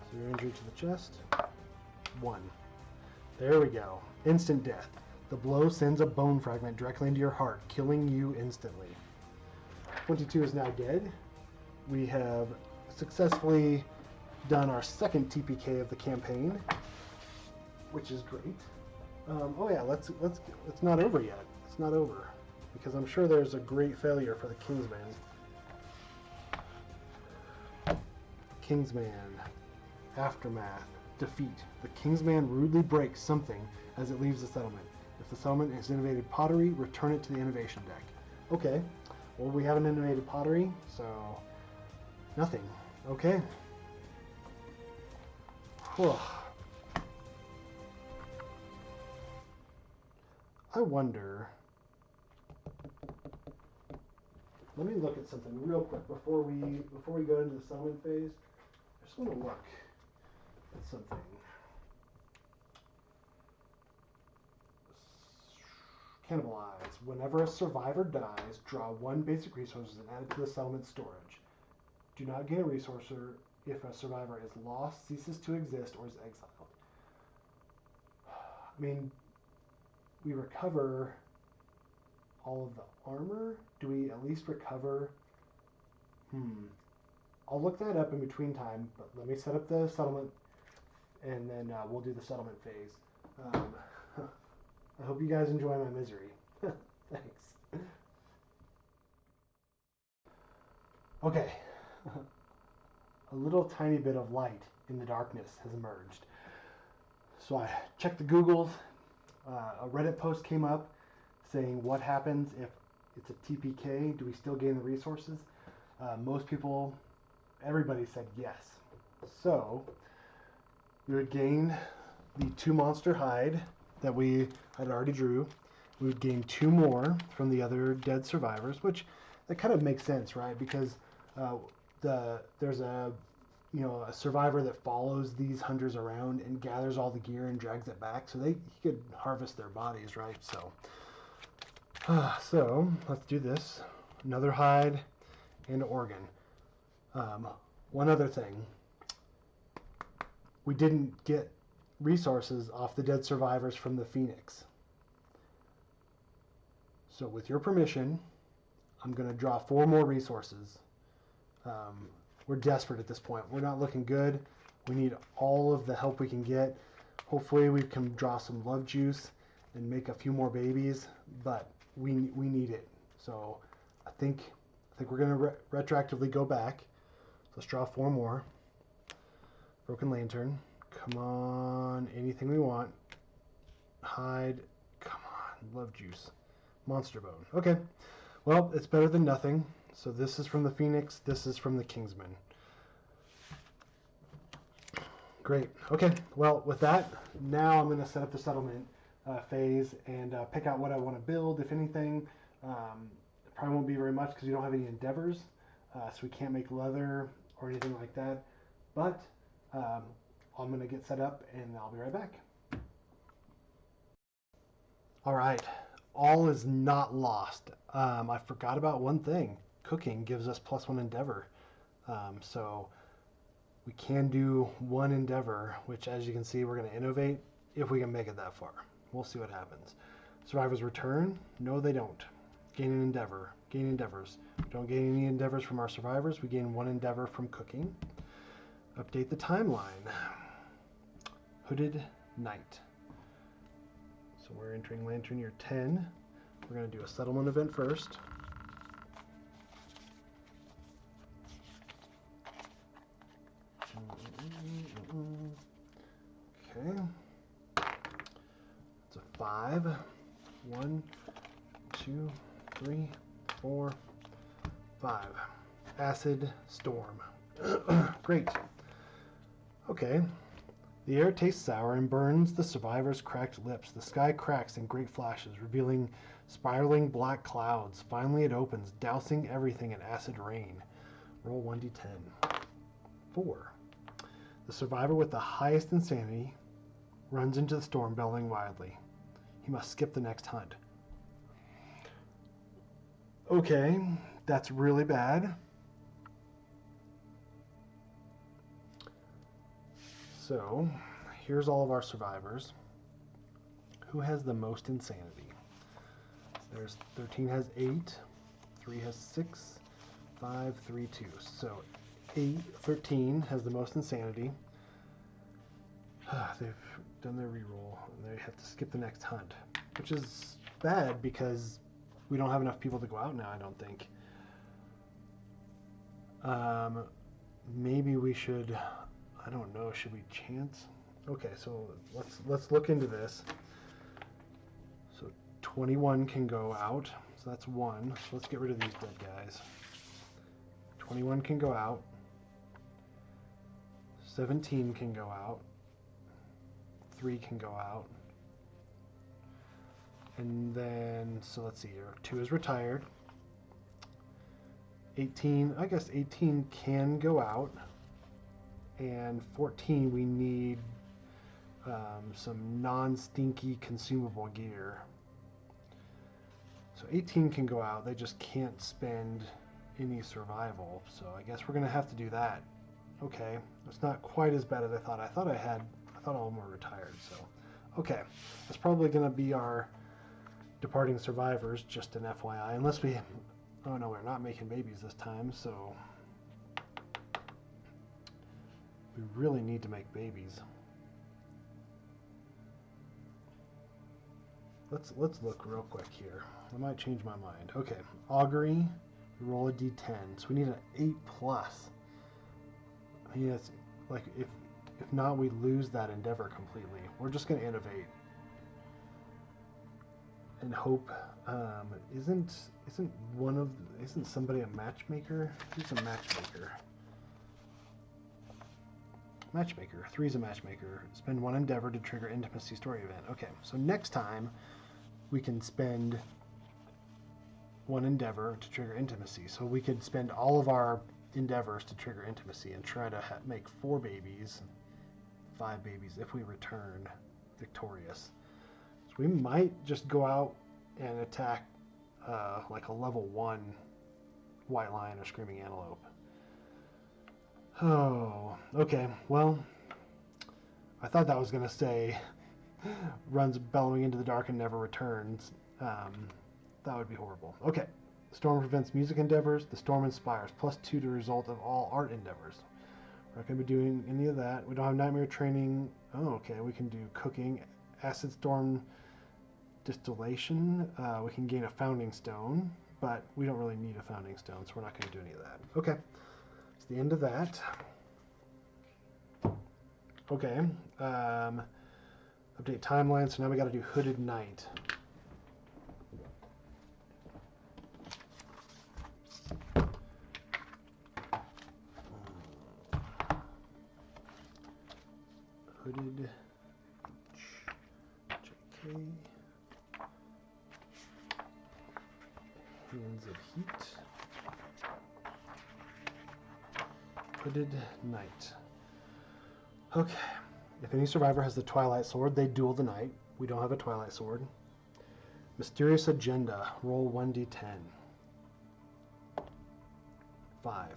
A: Severe injury to the chest. 1. There we go. Instant death. The blow sends a bone fragment directly into your heart, killing you instantly. 22 is now dead. We have successfully done our second TPK of the campaign, which is great. Oh yeah, it's not over yet. It's not over because I'm sure there's a great failure for the Kingsman. Kingsman. Aftermath. Defeat. The Kingsman rudely breaks something as it leaves the settlement. If the settlement has innovated pottery, return it to the innovation deck. Okay. Well, we haven't innovated pottery, so nothing. Okay. Whew. I wonder. Let me look at something real quick before we go into the settlement phase. I just want to look at something. Cannibalize. Whenever a survivor dies, draw 1 basic resource and add it to the settlement storage. Do not gain a resource if a survivor is lost, ceases to exist, or is exiled. I mean, we recover all of the armor. Do we at least recover? I'll look that up in between time, but let me set up the settlement, and then we'll do the settlement phase. I hope you guys enjoy my misery. Thanks. Okay. A little tiny bit of light in the darkness has emerged. So I checked the Googles. A Reddit post came up saying what happens if it's a TPK? Do we still gain the resources? Most people, everybody said yes. So we would gain the 2 monster hide that we had already drew. We would gain 2 more from the other dead survivors, which that kind of makes sense, right? Because there's a survivor that follows these hunters around and gathers all the gear and drags it back, so he could harvest their bodies, right? So let's do this. Another hide and organ. One other thing. We didn't get resources off the dead survivors from the Phoenix. So with your permission, I'm going to draw 4 more resources. We're desperate at this point. We're not looking good. We need all of the help we can get. Hopefully we can draw some love juice and make a few more babies, but we need it. So I think we're going to retroactively go back. Let's draw 4 more. Broken Lantern. Come on. Anything we want. Hide. Come on. Love juice. Monster Bone. Okay. Well, it's better than nothing. So this is from the Phoenix. This is from the Kingsman. Great. Okay. Well, with that, now I'm going to set up the settlement phase and pick out what I want to build, if anything. It probably won't be very much because we don't have any endeavors, so we can't make leather or anything like that. But I'm going to get set up and I'll be right back. All right. All is not lost. I forgot about one thing. Cooking gives us +1 endeavor. So we can do one endeavor, which as you can see, we're going to innovate if we can make it that far. We'll see what happens. Survivors return. No, they don't. Gain an endeavor. Gain endeavors. We don't gain any endeavors from our survivors. We gain 1 endeavor from cooking. Update the timeline. Hooded Night. So we're entering Lantern Year 10. We're going to do a settlement event first. Okay. It's a 5. 1, 2, 3, 4, 5. Acid Storm. Great. Okay. The air tastes sour and burns the survivors' cracked lips. The sky cracks in great flashes, revealing spiraling black clouds. Finally it opens, dousing everything in acid rain. Roll 1d10. 4. The survivor with the highest insanity runs into the storm, bellowing wildly. He must skip the next hunt. Okay, that's really bad. So, here's all of our survivors. Who has the most insanity? There's 13 has 8, 3 has 6, 5, 3, 2. So 13 has the most insanity. They've done their reroll and they have to skip the next hunt, which is bad because we don't have enough people to go out now, I don't think. Maybe we should, I don't know, should we chance? Okay, so let's look into this. So 21 can go out, so that's 1. So let's get rid of these dead guys. 21 can go out. 17 can go out. 3 can go out. And then, so let's see here. 2 is retired. 18, I guess 18 can go out. And 14, we need some non-stinky consumable gear. So 18 can go out. They just can't spend any survival. So I guess we're going to have to do that. Okay, it's not quite as bad as I thought. I thought all of them were retired. So, okay, that's probably going to be our departing survivors. Just an FYI, unless we. Oh no, we're not making babies this time. So we really need to make babies. Let's look real quick here. I might change my mind. Okay, augury. We roll a d10. So we need an 8+. I mean, it's like if not, we lose that endeavor completely. We're just going to innovate and hope. Isn't somebody a matchmaker? Who's a matchmaker? Matchmaker. 3 is a matchmaker. Spend 1 endeavor to trigger intimacy story event. Okay, so next time we can spend 1 endeavor to trigger intimacy. So we could spend all of our endeavors to trigger intimacy and try to make 4 babies, 5 babies if we return victorious. So we might just go out and attack like a level 1 white lion or screaming antelope. Oh, okay. Well, I thought that was going to say runs bellowing into the dark and never returns. That would be horrible. Okay. Storm prevents music endeavors. The storm inspires. +2 to the result of all art endeavors. We're not going to be doing any of that. We don't have nightmare training. Oh, okay. We can do cooking. Acid storm distillation. We can gain a founding stone, but we don't really need a founding stone, so we're not going to do any of that. Okay. It's the end of that. Okay. Update timeline. So now we got to do Hooded Night. Hooded JK. Hands of Heat. Hooded Knight. Okay. If any survivor has the Twilight Sword, they duel the Knight. We don't have a Twilight Sword. Mysterious Agenda. Roll 1d10. 5.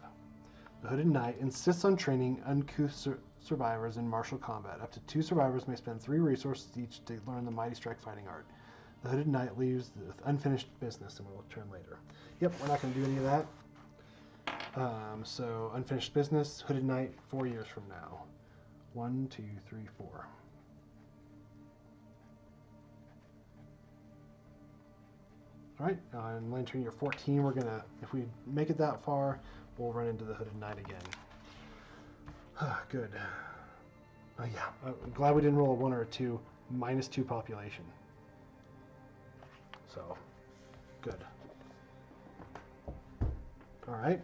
A: The Hooded Knight insists on training uncouth survivors in martial combat. Up to 2 survivors may spend 3 resources each to learn the Mighty Strike fighting art. The Hooded Knight leaves with unfinished business, and we'll return later. Yep, we're not going to do any of that. So, unfinished business, Hooded Knight, 4 years from now. 1, 2, 3, 4. Alright, on Lantern year 14, we're going to, if we make it that far, we'll run into the Hooded Knight again. Good. Yeah, I'm glad we didn't roll a 1 or a 2. -2 population. So, good. Alright,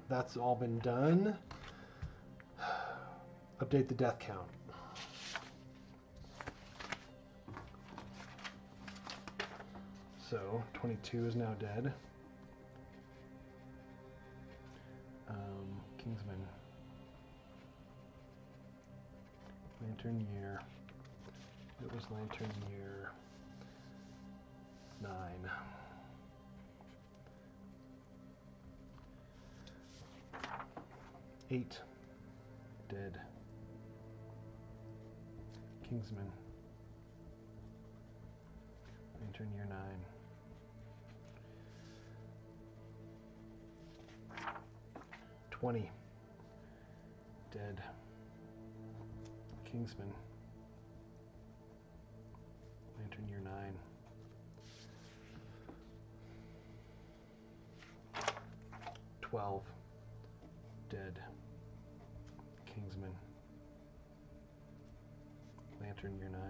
A: that's all been done. Update the death count. So, 22 is now dead. Kingsman. Lantern year. It was Lantern year 9. 8. Dead. Kingsman. Lantern year 9. 20. Dead. Kingsman. Lantern year 9. 12. Dead. Kingsman. Lantern year 9.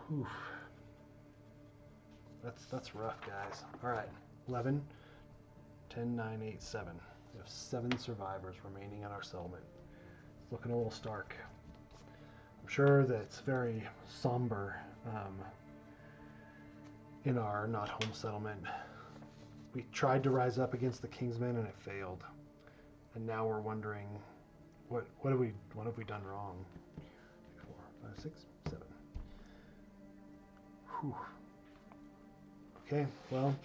A: Whew. That's rough, guys. Alright. 11. 10, 9, 8, 7. We have 7 survivors remaining in our settlement. It's looking a little stark. I'm sure that it's very somber in our not home settlement. We tried to rise up against the Kingsmen and it failed. And now we're wondering what have we done wrong? 4, 5, 6, 7. Whew. Okay, well,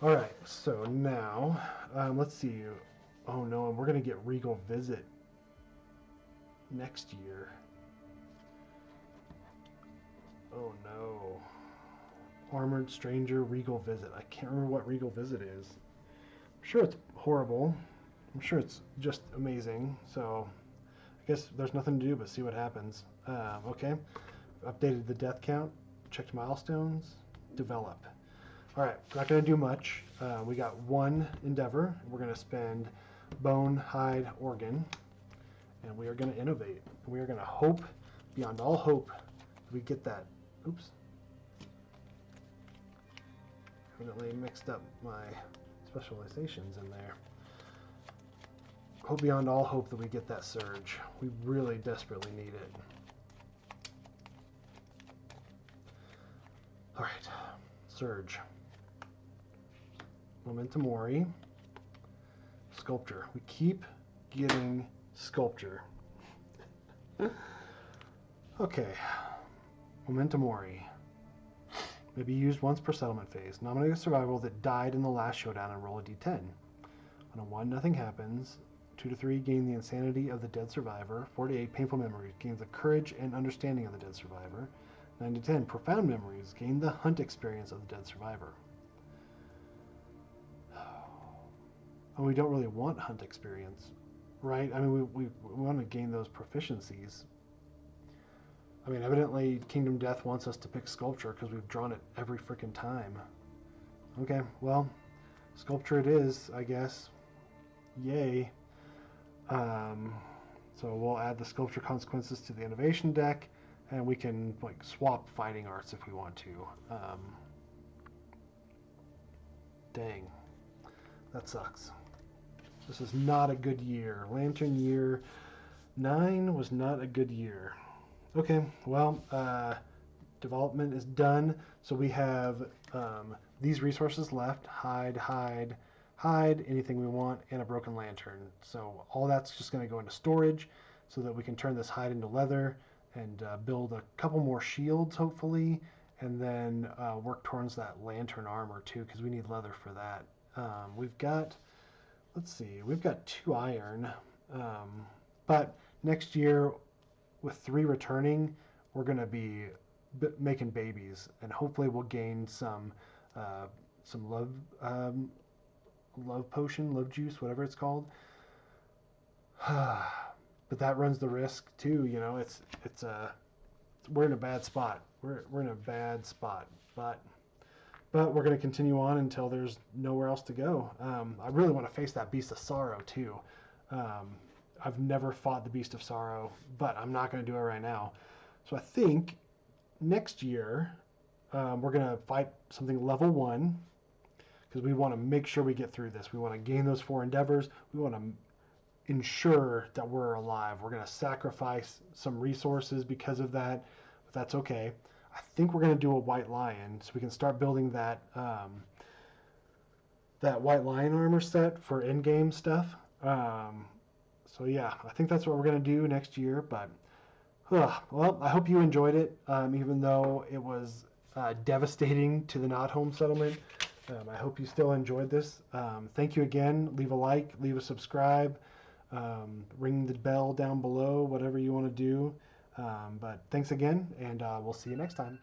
A: all right. So now let's see. Oh no, and we're gonna get Regal Visit next year. Oh no. Armored Stranger Regal Visit. I can't remember what Regal Visit is. I'm sure it's horrible. I'm sure it's just amazing. So I guess there's nothing to do but see what happens. Okay. Updated the death count. Checked milestones. Develop. Alright, not going to do much. We got 1 endeavor. We're going to spend bone, hide, organ. And we are going to innovate. We are going to hope, beyond all hope, we get that. Oops. Definitely mixed up my specializations in there. Hope beyond all hope that we get that surge. We really desperately need it. Alright, surge. Memento Mori. Sculpture. We keep getting sculpture. Okay. Memento Mori. May be used once per settlement phase. Nominate a survivor that died in the last showdown and roll a d10. On a 1, nothing happens. 2 to 3, gain the insanity of the dead survivor. 4 to 8, painful memories. Gain the courage and understanding of the dead survivor. 9 to 10, profound memories. Gain the hunt experience of the dead survivor. And we don't really want hunt experience, right? I mean, we want to gain those proficiencies. I mean, evidently Kingdom Death wants us to pick Sculpture because we've drawn it every freaking time. Okay, well, Sculpture it is, I guess. Yay. So we'll add the Sculpture consequences to the innovation deck, and we can like swap fighting arts if we want to. Dang, that sucks. This is not a good year. Lantern year 9 was not a good year. Okay, well, development is done. So we have these resources left: hide, hide, hide, anything we want, and a broken lantern. So all that's just going to go into storage so that we can turn this hide into leather and build a couple more shields, hopefully, and then work towards that lantern armor too, because we need leather for that. We've got, let's see, we've got 2 iron, but next year with 3 returning, we're going to be making babies, and hopefully we'll gain some love potion, love juice, whatever it's called. But that runs the risk too, you know. It's we're in a bad spot. We're in a bad spot, but we're going to continue on until there's nowhere else to go. I really want to face that Beast of Sorrow too. I've never fought the Beast of Sorrow, but I'm not going to do it right now. So I think next year we're going to fight something level 1, because we want to make sure we get through this. We want to gain those 4 endeavors. We want to ensure that we're alive. We're going to sacrifice some resources because of that, but that's okay. I think we're going to do a white lion, so we can start building that that white lion armor set for in-game stuff. So yeah, I think that's what we're going to do next year. But well, I hope you enjoyed it, even though it was devastating to the Not Home settlement. I hope you still enjoyed this. Thank you again. Leave a like, leave a subscribe, ring the bell down below, whatever you want to do. But thanks again, and we'll see you next time.